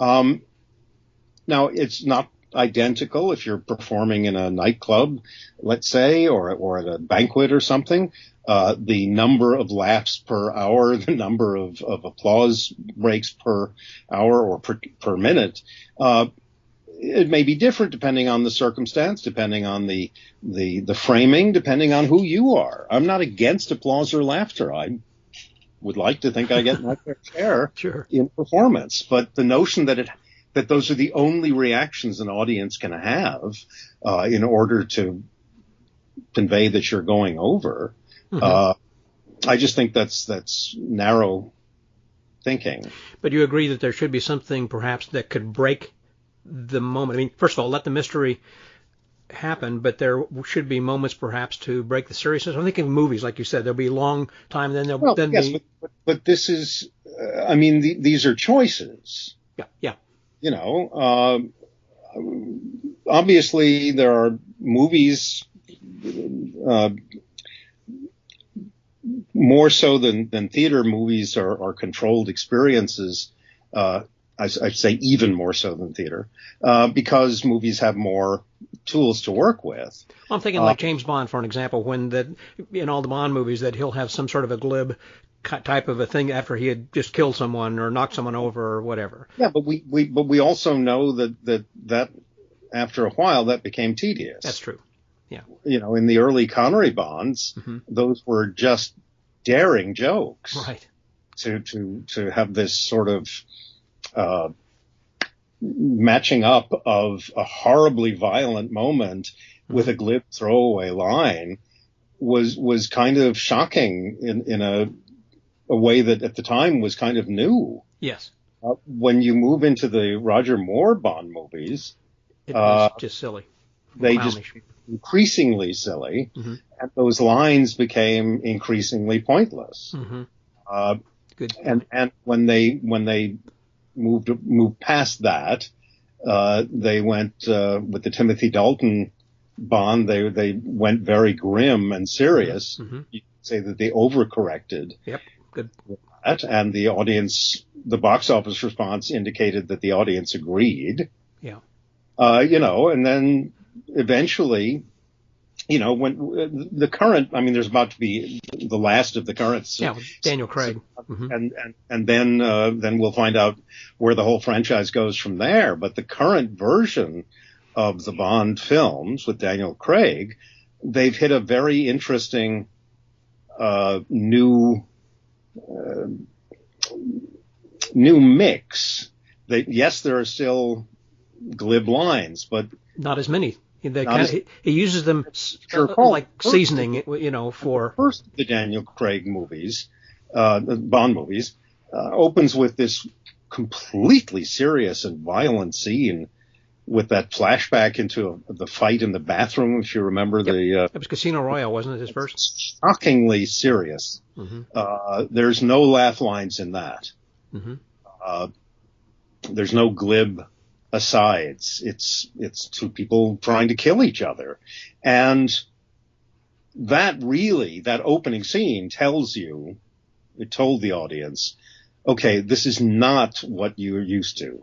Now, it's not identical if you're performing in a nightclub, let's say, or at a banquet or something. The number of laughs per hour, the number of applause breaks per hour or per minute, it may be different depending on the circumstance, depending on the framing, depending on who you are. I'm not against applause or laughter. I would like to think I get my fair share Sure. in performance, but the notion that those are the only reactions an audience can have in order to convey that you're going over, I just think that's narrow thinking. But you agree that there should be something perhaps that could break the moment. I mean, first of all, let the mystery happen, but there should be moments perhaps to break the seriousness. I'm thinking of movies, like you said, there'll be a long time, then there'll be... But this is, I mean, these are choices. Yeah. You know, obviously there are movies more so than theater. Movies are controlled experiences. I'd say even more so than theater, because movies have more tools to work with. I'm thinking like James Bond, for an example, when in all the Bond movies that he'll have some sort of a glib type of a thing after he had just killed someone or knocked someone over or whatever. Yeah, but we also know that after a while that became tedious. That's true. Yeah. You know, in the early Connery Bonds, those were just daring jokes. Right. To have this sort of matching up of a horribly violent moment with a glib throwaway line was kind of shocking in a way that at the time was kind of new. Yes. When you move into the Roger Moore Bond movies, it was just silly. They just increasingly silly, and those lines became increasingly pointless. Good. And when they moved past that, they went with the Timothy Dalton Bond. They went very grim and serious. You could say that they overcorrected. Yep. Good. And the audience, the box office response indicated that the audience agreed. Yeah. You know, and then eventually, you know, when the current, I mean, there's about to be the last of the current. Yeah, Daniel Craig. And then we'll find out where the whole franchise goes from there. But the current version of the Bond films with Daniel Craig, they've hit a very interesting new mix. Yes, there are still glib lines, but not as many. He uses them like seasoning, you know, for first the Daniel Craig movies, the Bond movies, opens with this completely serious and violent scene with that flashback into the fight in the bathroom, if you remember. It was Casino Royale, wasn't it, his first? Shockingly serious. There's no laugh lines in that. There's no glib asides. It's two people trying to kill each other. And that opening scene told the audience, okay, this is not what you're used to.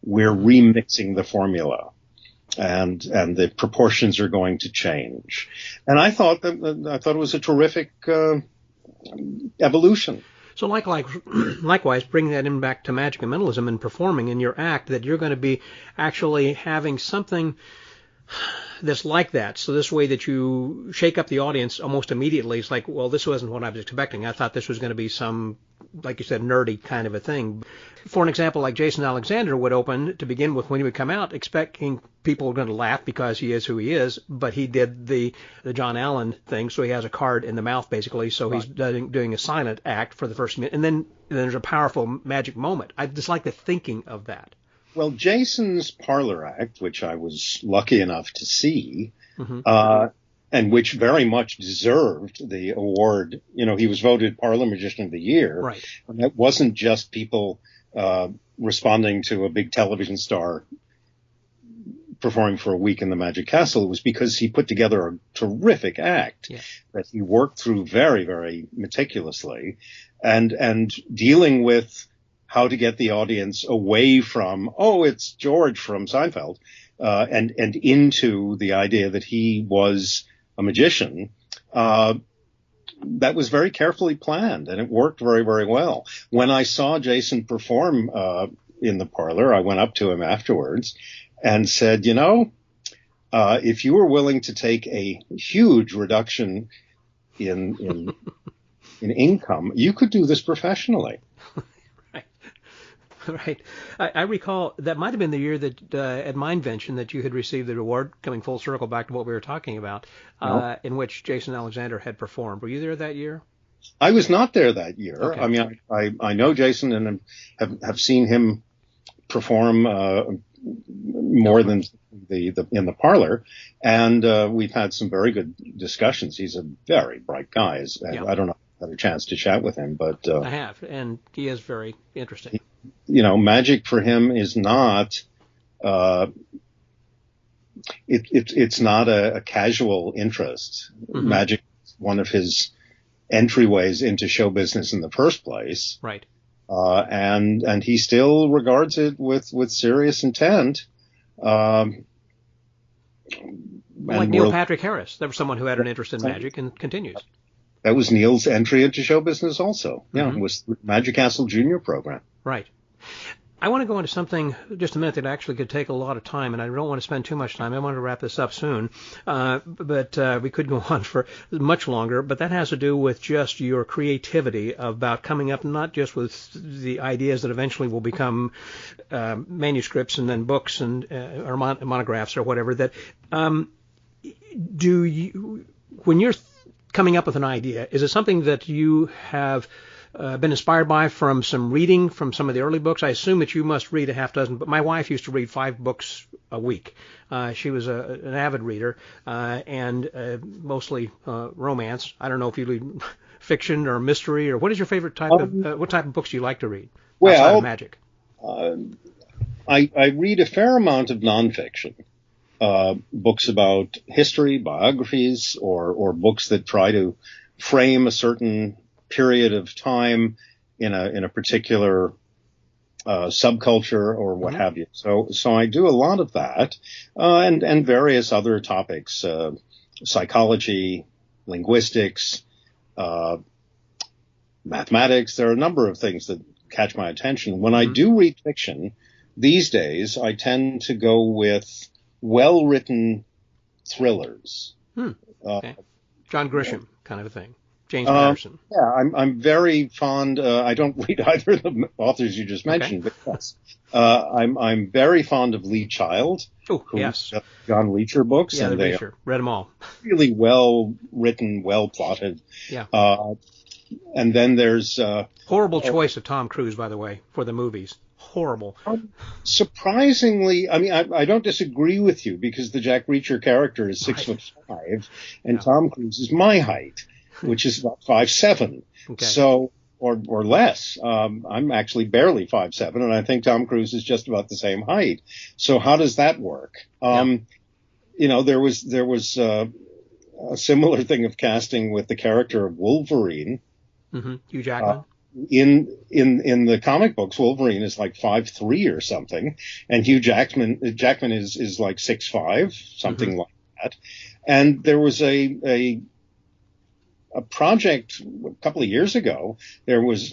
We're remixing the formula, and the proportions are going to change. And I thought it was a terrific evolution. So likewise, bring that in back to magic and mentalism and performing in your act, that you're going to be actually having something that's like that. So this way that you shake up the audience almost immediately. It's like, well, this wasn't what I was expecting. I thought this was going to be some, like you said, nerdy kind of a thing. For an example, like Jason Alexander would open to begin with when he would come out, expecting people were going to laugh because he is who he is, but he did the John Allan thing, so he has a card in the mouth basically, so he's doing a silent act for the first minute, and then there's a powerful magic moment. I just like the thinking of that. Well, Jason's parlor act, which I was lucky enough to see, and which very much deserved the award. You know, he was voted Parlor Magician of the Year. Right. And that wasn't just people responding to a big television star performing for a week in the Magic Castle, it was because he put together a terrific act that he worked through very, very meticulously, and dealing with how to get the audience away from, oh, it's George from Seinfeld, and into the idea that he was a magician. That was very carefully planned, and it worked very, very well. When I saw Jason perform in the parlor, I went up to him afterwards and said, if you were willing to take a huge reduction in income, you could do this professionally. Right. I recall that might have been the year that at Mindvention that you had received the award, coming full circle back to what we were talking about, in which Jason Alexander had performed. Were you there that year? I was not there that year. Okay. I mean, I know Jason and have seen him perform more than in the parlor, and we've had some very good discussions. He's a very bright guy. I don't know if I've had a chance to chat with him, but I have, and he is very interesting. Magic for him is not it's not a casual interest. Mm-hmm. Magic is one of his entryways into show business in the first place. Right. And he still regards it with serious intent. Like Neil Patrick Harris. That was someone who had an interest in magic and continues. That was Neil's entry into show business also. Yeah, Mm-hmm. It was the Magic Castle Junior program. Right. I want to go into something just a minute that actually could take a lot of time, and I don't want to spend too much time. I want to wrap this up soon, but we could go on for much longer. But that has to do with just your creativity about coming up not just with the ideas that eventually will become manuscripts and then books and or monographs or whatever. That do you, when you're coming up with an idea, is it something that you have been inspired by from some reading from some of the early books? I assume that you must read a half dozen, but my wife used to read 5 books a week. She was an avid reader, and mostly romance. I don't know if you read fiction or mystery, or what is your favorite type what type of books do you like to read outside of magic? I read a fair amount of nonfiction, books about history, biographies, or books that try to frame a certain period of time in a particular subculture or what have you. So I do a lot of that, and various other topics, psychology, linguistics, mathematics. There are a number of things that catch my attention. When I do read fiction these days, I tend to go with well-written thrillers. Okay. John Grisham kind of a thing. James Patterson. Yeah, I'm very fond. I don't read either of the authors you just mentioned, but yes, I'm very fond of Lee Child. Oh, yes. John Leacher books. Yeah, and the Leacher. Read them all. Really well written, well plotted. Yeah. And then there's horrible choice of Tom Cruise, by the way, for the movies. Horrible. Surprisingly, I mean, I don't disagree with you because the Jack Reacher character is 6'5", and Tom Cruise is my height, which is about 5'7". Okay. So, or less. I'm actually barely 5'7", and I think Tom Cruise is just about the same height. So how does that work? There was a similar thing of casting with the character of Wolverine. Hugh Jackman. In the comic books, Wolverine is like 5'3" or something, and Hugh Jackman is like 6'5", something like that. And there was a project a couple of years ago. There was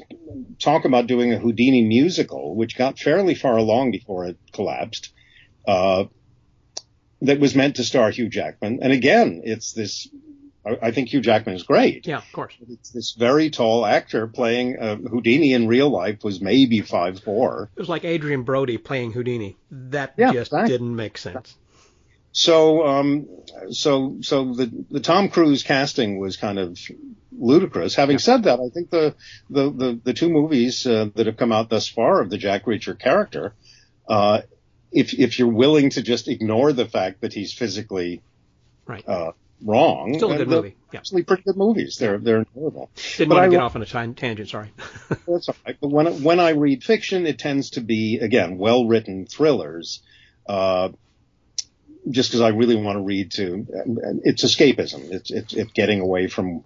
talk about doing a Houdini musical, which got fairly far along before it collapsed. That was meant to star Hugh Jackman, and again, it's this. I think Hugh Jackman is great. Yeah, of course. It's this very tall actor playing Houdini in real life was maybe 5'4". It was like Adrian Brody playing Houdini. That didn't make sense. So the Tom Cruise casting was kind of ludicrous. Having said that, I think the 2 movies that have come out thus far of the Jack Reacher character, if you're willing to just ignore the fact that he's physically wrong. Still a good movie. Yeah. Actually pretty good movies. They're enjoyable. Didn't want to get off on a tangent, sorry. That's all right. But when I read fiction, it tends to be, again, well-written thrillers, just because I really want to read too. It's escapism. It's getting away from.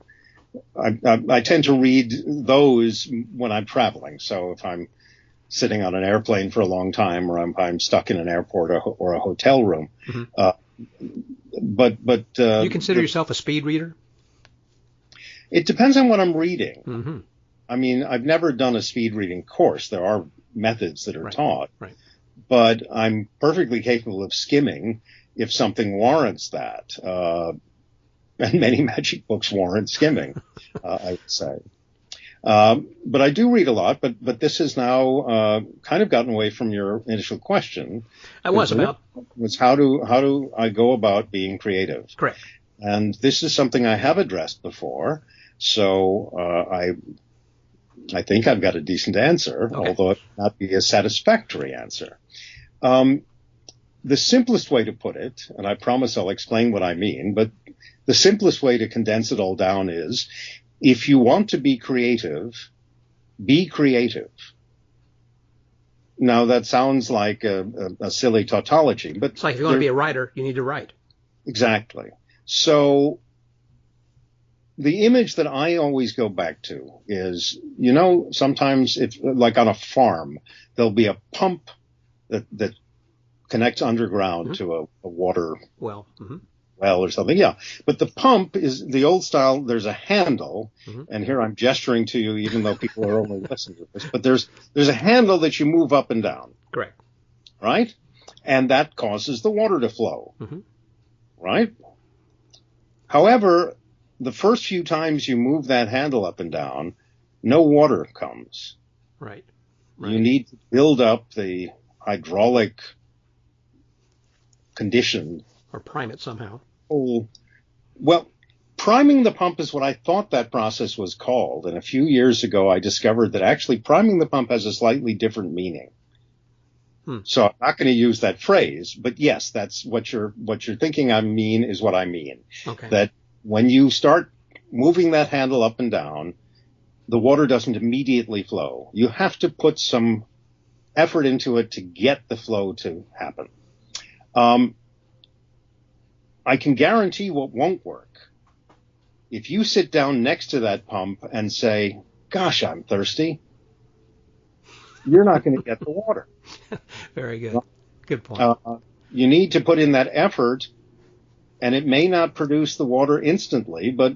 I tend to read those when I'm traveling. So if I'm sitting on an airplane for a long time, or I'm stuck in an airport or a hotel room. But you consider yourself a speed reader? It depends on what I'm reading. Mm-hmm. I mean, I've never done a speed reading course. There are methods that are taught, but I'm perfectly capable of skimming if something warrants that. And many magic books warrant skimming, I would say. But I do read a lot, but this has now kind of gotten away from your initial question. Was how do I go about being creative? Correct. And this is something I have addressed before, so I think I've got a decent answer, although it may not be a satisfactory answer. The simplest way to put it, and I promise I'll explain what I mean, but the simplest way to condense it all down is, if you want to be creative, be creative. Now, that sounds like a silly tautology, but it's like if you want to be a writer, you need to write. Exactly. So the image that I always go back to is, sometimes if, like on a farm, there'll be a pump that connects underground to a water well or something. Yeah. But the pump is the old style. There's a handle, and here I'm gesturing to you, even though people are only listening to this, but there's a handle that you move up and down. Correct. Right? And that causes the water to flow. Right? However, the first few times you move that handle up and down, no water comes. Right. You need to build up the hydraulic condition. Or prime it somehow. Oh, well, priming the pump is what I thought that process was called. And a few years ago, I discovered that actually priming the pump has a slightly different meaning. So I'm not going to use that phrase, but yes, that's what you're thinking I mean is what I mean. Okay. That when you start moving that handle up and down, the water doesn't immediately flow. You have to put some effort into it to get the flow to happen. I can guarantee what won't work. If you sit down next to that pump and say, gosh, I'm thirsty, you're not going to get the water. Very good. Good point. You need to put in that effort, and it may not produce the water instantly, but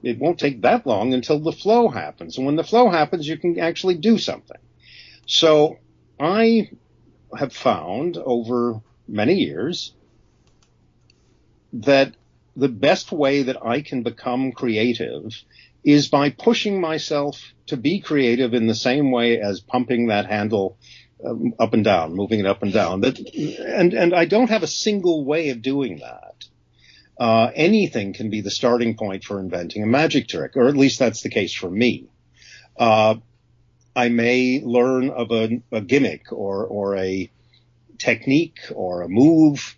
it won't take that long until the flow happens. And when the flow happens, you can actually do something. So I have found over many years that the best way that I can become creative is by pushing myself to be creative in the same way as pumping that handle up and down, moving it up and down. And I don't have a single way of doing that. Anything can be the starting point for inventing a magic trick, or at least that's the case for me. I may learn of a gimmick or a technique or a move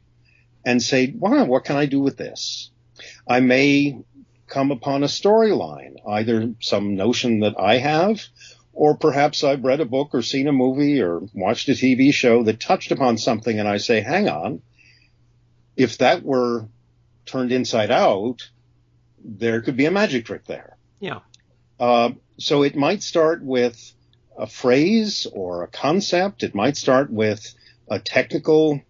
and say, wow, what can I do with this? I may come upon a storyline, either some notion that I have, or perhaps I've read a book or seen a movie or watched a TV show that touched upon something, and I say, hang on, if that were turned inside out, there could be a magic trick there. Yeah. So it might start with a phrase or a concept. It might start with a technical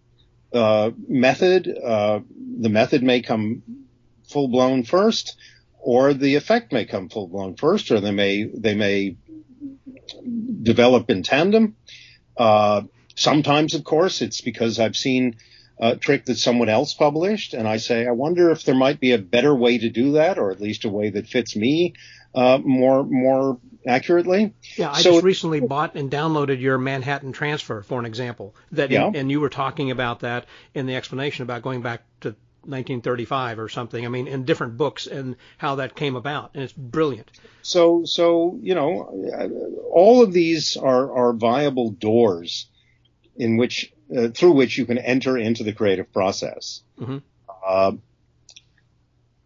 method. The method may come full-blown first, or the effect may come full-blown first, or they may develop in tandem. Sometimes, of course, it's because I've seen a trick that someone else published, and I say, I wonder if there might be a better way to do that, or at least a way that fits me more accurately. Yeah, I just recently bought and downloaded your Manhattan Transfer, for an example. And you were talking about that in the explanation about going back to 1935 or something. I mean, in different books and how that came about, and it's brilliant. So all of these are viable doors in which through which you can enter into the creative process. Mm-hmm.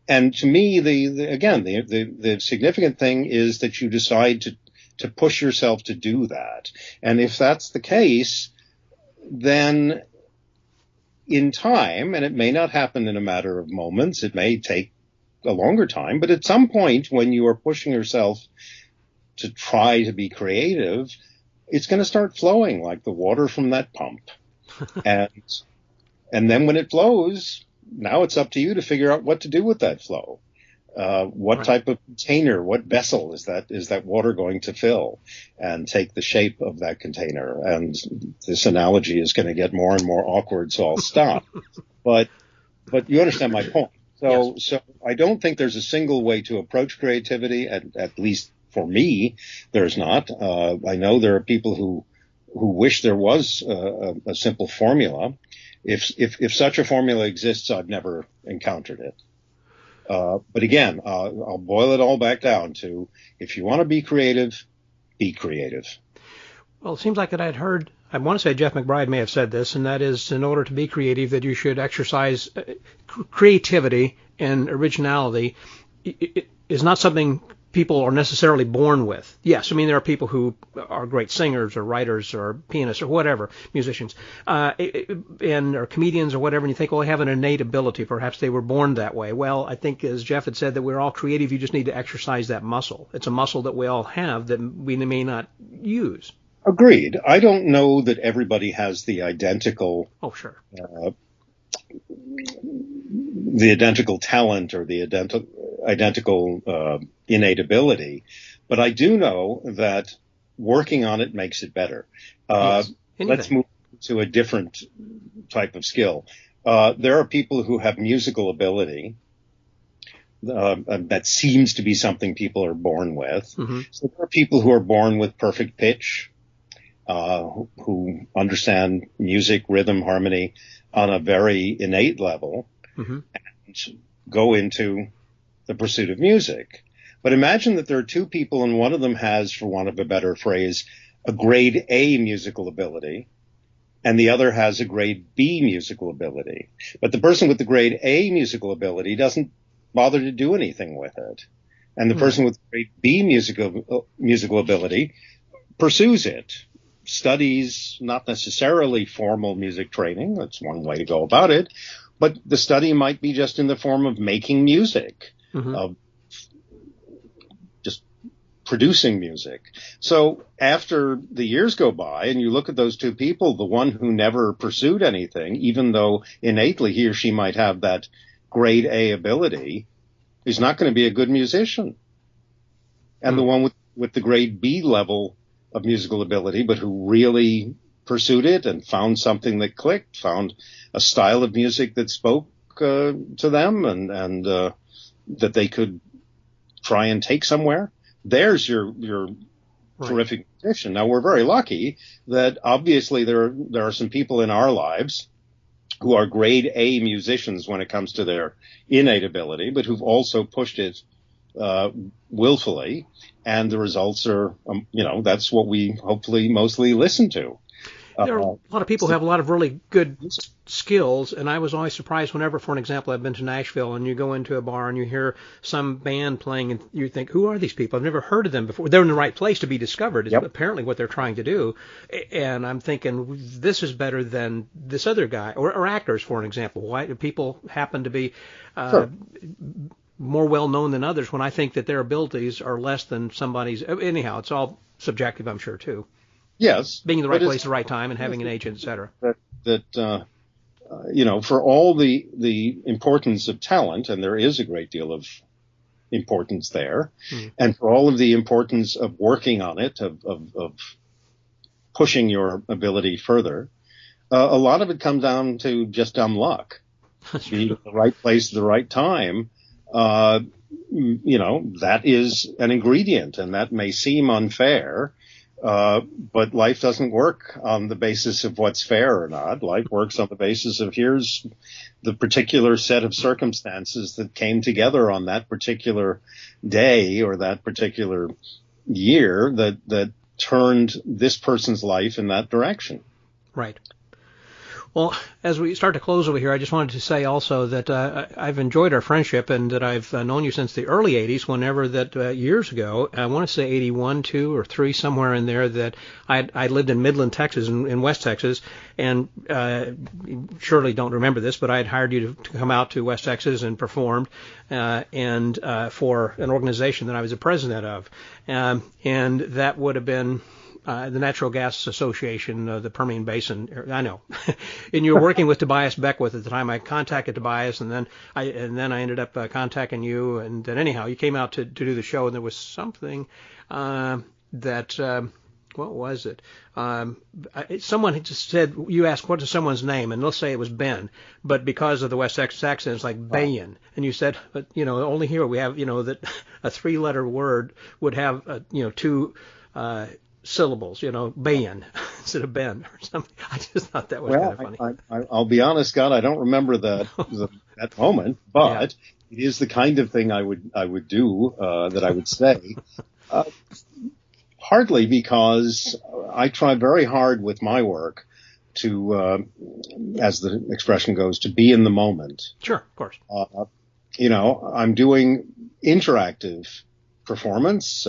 And to me, the significant thing is that you decide to push yourself to do that. And if that's the case, then in time, and it may not happen in a matter of moments, it may take a longer time, but at some point when you are pushing yourself to try to be creative, it's going to start flowing like the water from that pump. And then when it flows, now it's up to you to figure out what to do with that flow. What type of container, what vessel is that water going to fill and take the shape of that container? And this analogy is going to get more and more awkward, so I'll stop. But you understand my point. So I don't think there's a single way to approach creativity, at least for me, there's not. I know there are people who wish there was a simple formula. If such a formula exists, I've never encountered it. But again, I'll boil it all back down to, if you want to be creative, be creative. Well, it seems like that I'd heard, I want to say Jeff McBride may have said this, and that is, in order to be creative, that you should exercise creativity and originality. It is not something people are necessarily born with. Yes, I mean, there are people who are great singers or writers or pianists or whatever, musicians, and or comedians or whatever, and you think, well, they have an innate ability. Perhaps they were born that way. Well, I think, as Jeff had said, that we're all creative. You just need to exercise that muscle. It's a muscle that we all have that we may not use. Agreed. I don't know that everybody has the identical the identical talent or the identical innate ability, but I do know that working on it makes it better. Let's move to a different type of skill. There are people who have musical ability that seems to be something people are born with. Mm-hmm. So there are people who are born with perfect pitch, who understand music, rhythm, harmony on a very innate level, mm-hmm. and go into the pursuit of music. But imagine that there are two people, and one of them has, for want of a better phrase, a grade A musical ability, and the other has a grade B musical ability. But the person with the grade A musical ability doesn't bother to do anything with it. And the person with grade B musical ability pursues it, studies not necessarily formal music training. That's one way to go about it. But the study might be just in the form of making music, mm-hmm. of just producing music. So after the years go by and you look at those two people, the one who never pursued anything, even though innately he or she might have that grade A ability, is not going to be a good musician. And the one with the grade B level of musical ability, but who really pursued it and found something that clicked, found a style of music that spoke to them and that they could try and take somewhere. There's your terrific musician. Now, we're very lucky that obviously there are some people in our lives who are grade A musicians when it comes to their innate ability, but who've also pushed it willfully, and the results are, that's what we hopefully mostly listen to. There are a lot of people who have a lot of really good skills, and I was always surprised whenever, for an example, I've been to Nashville, and you go into a bar and you hear some band playing, and you think, who are these people? I've never heard of them before. They're in the right place to be discovered, is apparently what they're trying to do. And I'm thinking, this is better than this other guy, or actors, for an example. Why do people happen to be more well-known than others when I think that their abilities are less than somebody's? Anyhow, it's all subjective, I'm sure, too. Yes. Being in the right place at the right time and having an agent, et cetera. For all the importance of talent, and there is a great deal of importance there, and for all of the importance of working on it, of pushing your ability further, a lot of it comes down to just dumb luck. Being in the right place at the right time, that is an ingredient, and that may seem unfair. But life doesn't work on the basis of what's fair or not. Life works on the basis of here's the particular set of circumstances that came together on that particular day or that particular year that turned this person's life in that direction. Right. Well, as we start to close over here, I just wanted to say also that I've enjoyed our friendship and that I've known you since the early 80s, whenever that years ago, I want to say 81, 2, or 3, somewhere in there, that I lived in Midland, Texas, in West Texas, and you surely don't remember this, but I had hired you to come out to West Texas and performed and for an organization that I was the president of. And that would have been the Natural Gas Association, the Permian Basin. I know. And you were working with Tobias Beckwith at the time. I contacted Tobias, and then I ended up contacting you. And then anyhow, you came out to do the show, and there was something that. What was it? Someone had just said, you asked, what is someone's name? And let's say it was Ben, but because of the West Texas accent, it's like Bayan. And you said, but, only here we have, that a 3-letter word would have, 2 syllables, Bayan instead of Ben or something. I just thought that was kind of funny. I'll be honest, Scott, I don't remember that moment, but it is the kind of thing I would do, that I would say. Partly because I try very hard with my work to, as the expression goes, to be in the moment. Sure, of course. I'm doing interactive performance,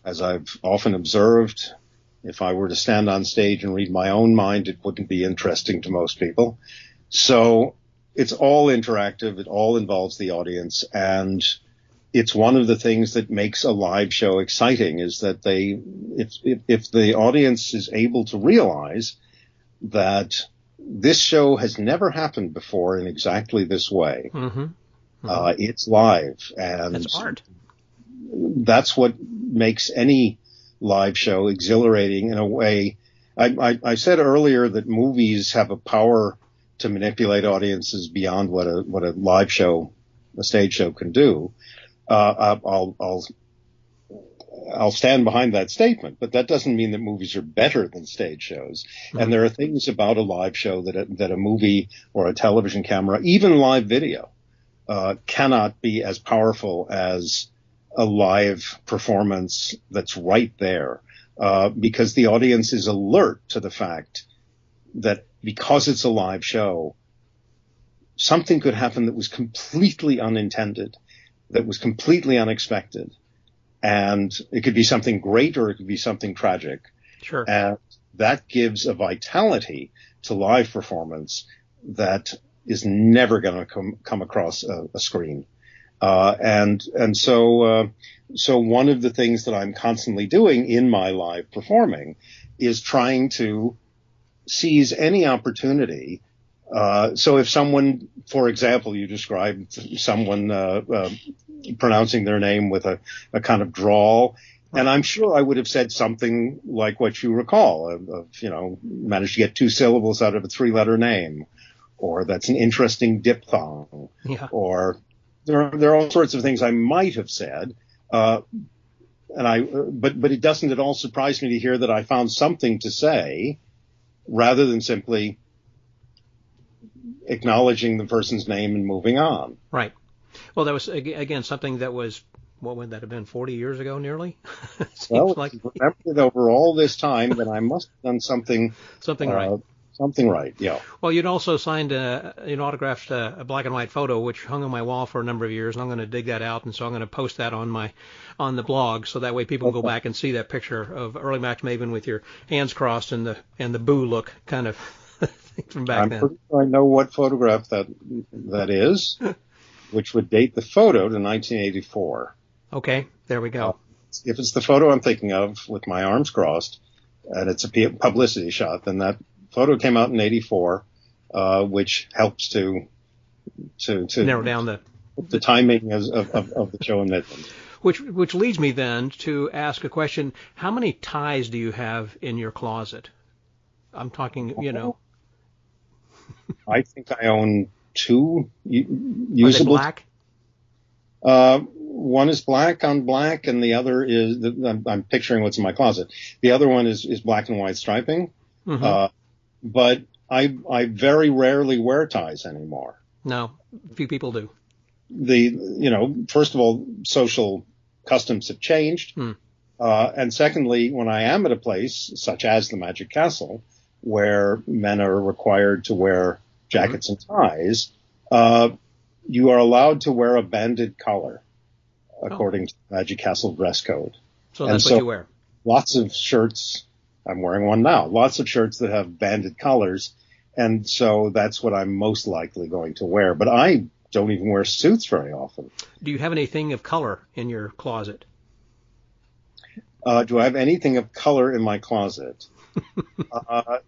as I've often observed. If I were to stand on stage and read my own mind, it wouldn't be interesting to most people. So it's all interactive. It all involves the audience, and it's one of the things that makes a live show exciting, is that if the audience is able to realize that this show has never happened before in exactly this way, it's live, and it's art. That's what makes any live show exhilarating in a way. I said earlier that movies have a power to manipulate audiences beyond what a live show, a stage show, can do. I'll stand behind that statement, but that doesn't mean that movies are better than stage shows. Mm-hmm. And there are things about a live show that a movie or a television camera, even live video, cannot be as powerful as a live performance that's right there, because the audience is alert to the fact that because it's a live show, something could happen that was completely unintended, that was completely unexpected. And it could be something great or it could be something tragic. Sure. And that gives a vitality to live performance that is never going to come across a screen. So one of the things that I'm constantly doing in my live performing is trying to seize any opportunity. So if someone, for example, you described someone pronouncing their name with a kind of drawl, and I'm sure I would have said something like what you recall managed to get 2 syllables out of a 3-letter name, or that's an interesting diphthong, or there are all sorts of things I might have said, but it doesn't at all surprise me to hear that I found something to say rather than simply acknowledging the person's name and moving on. Right. Well, that was, again, something that was, what would that have been, 40 years ago nearly? Well, like remember that over all this time, then I must have done something right. Something right, yeah. Well, you'd also signed autographed a black and white photo, which hung on my wall for a number of years, and I'm going to dig that out, and so I'm going to post that on the blog, so that way people can go back and see that picture of early Max Maven with your hands crossed and the boo look kind of thing from back then. I'm pretty sure I know what photograph that is, which would date the photo to 1984. Okay, there we go. If it's the photo I'm thinking of with my arms crossed, and it's a publicity shot, then that photo came out in 84, which helps to narrow down the timing of the show in Midland. Which leads me then to ask a question: how many ties do you have in your closet? I'm talking, I think I own 2 usable. Are they black? One is black on black, and the other is I'm picturing what's in my closet. The other one is black and white striping. Mm-hmm. But I very rarely wear ties anymore. No, few people do. First of all, social customs have changed. And secondly, when I am at a place such as the Magic Castle, where men are required to wear jackets and ties, you are allowed to wear a banded collar, according to the Magic Castle dress code. So that's what you wear. Lots of shirts. I'm wearing one now. Lots of shirts that have banded collars. And so that's what I'm most likely going to wear. But I don't even wear suits very often. Do you have anything of color in your closet? Do I have anything of color in my closet?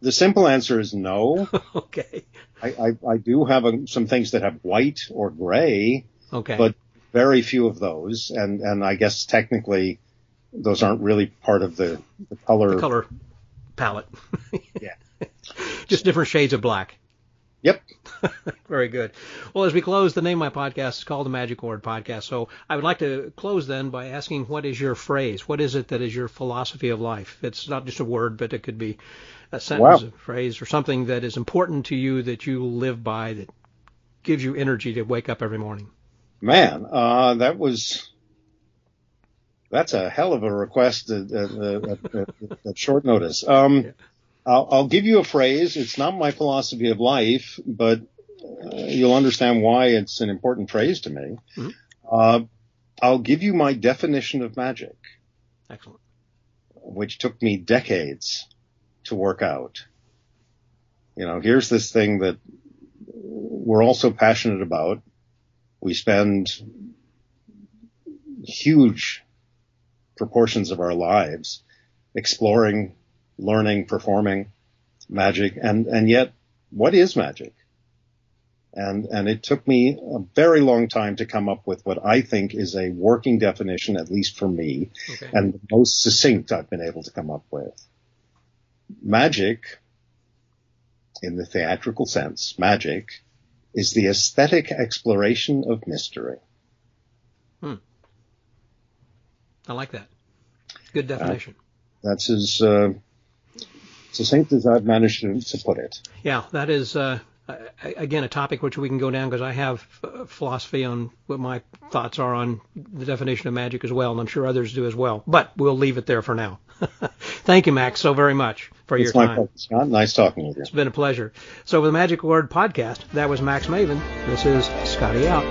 The simple answer is no. Okay. I do have some things that have white or gray, okay, but very few of those. And I guess technically those aren't really part of the color palette. Yeah. Just different shades of black. Yep. Very good. Well, as we close, the name of my podcast is called the Magic Word Podcast. So I would like to close then by asking, what is your phrase? What is it that is your philosophy of life? It's not just a word, but it could be a sentence, a phrase, or something that is important to you that you live by, that gives you energy to wake up every morning. Man, that's a hell of a request at short notice. I'll give you a phrase. It's not my philosophy of life, but you'll understand why it's an important phrase to me. Mm-hmm. I'll give you my definition of magic. Excellent. Which took me decades to work out. Here's this thing that we're all so passionate about. We spend huge proportions of our lives exploring, learning, performing magic, and yet, what is magic? And it took me a very long time to come up with what I think is a working definition, at least for me, and the most succinct I've been able to come up with. Magic, in the theatrical sense, magic is the aesthetic exploration of mystery. I like that. Good definition. That's as succinct as I've managed to put it. Yeah, that is, again, a topic which we can go down, because I have philosophy on what my thoughts are on the definition of magic as well, and I'm sure others do as well. But we'll leave it there for now. Thank you, Max, so very much for your time. It's my pleasure, Scott. Nice talking with you. It's been a pleasure. So with the Magic Word Podcast, that was Max Maven. This is Scotty out.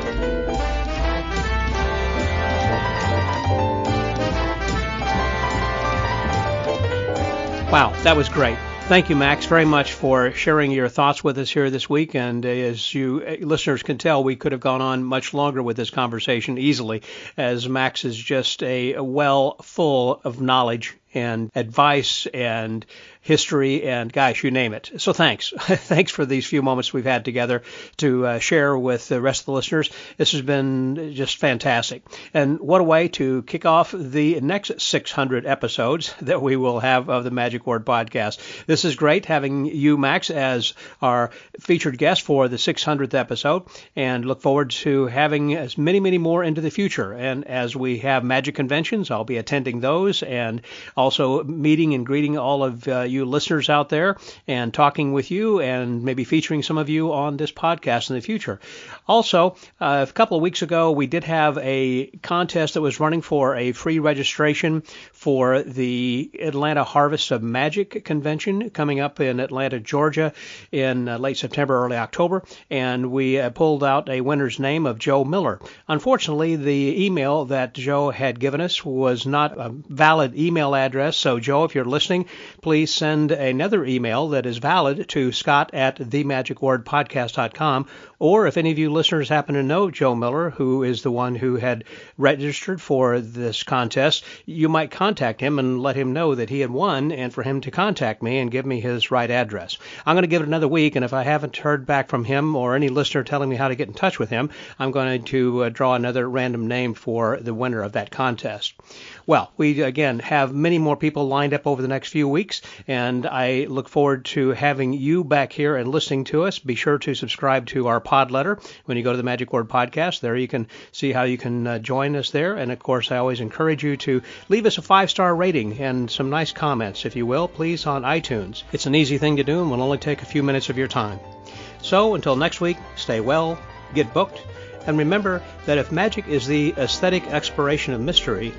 Wow, that was great. Thank you, Max, very much for sharing your thoughts with us here this week. And as you listeners can tell, we could have gone on much longer with this conversation easily, as Max is just a well full of knowledge and advice and history and, gosh, you name it. So thanks. Thanks for these few moments we've had together to share with the rest of the listeners. This has been just fantastic. And what a way to kick off the next 600 episodes that we will have of the Magic Word Podcast. This is great having you, Max, as our featured guest for the 600th episode, and look forward to having as many, many more into the future. And as we have magic conventions, I'll be attending those, and also meeting and greeting all of you listeners out there and talking with you, and maybe featuring some of you on this podcast in the future. Also, a couple of weeks ago, we did have a contest that was running for a free registration for the Atlanta Harvest of Magic convention coming up in Atlanta, Georgia in late September, early October, and we pulled out a winner's name of Joe Miller. Unfortunately, the email that Joe had given us was not a valid email address, so Joe, if you're listening, please send another email that is valid to scott@themagicwordpodcast.com, or if any of you listeners happen to know Joe Miller, who is the one who had registered for this contest, you might contact him and let him know that he had won, and for him to contact me and give me his right address. I'm going to give it another week, and if I haven't heard back from him or any listener telling me how to get in touch with him, I'm going to draw another random name for the winner of that contest. Well, we, again, have many more people lined up over the next few weeks, and I look forward to having you back here and listening to us. Be sure to subscribe to our pod letter when you go to the Magic Word Podcast. There you can see how you can join us there. And, of course, I always encourage you to leave us a 5-star rating and some nice comments, if you will, please, on iTunes. It's an easy thing to do and will only take a few minutes of your time. So, until next week, stay well, get booked, and remember that if magic is the aesthetic exploration of mystery,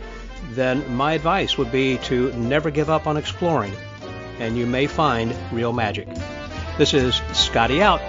then my advice would be to never give up on exploring and you may find real magic. This is Scotty out.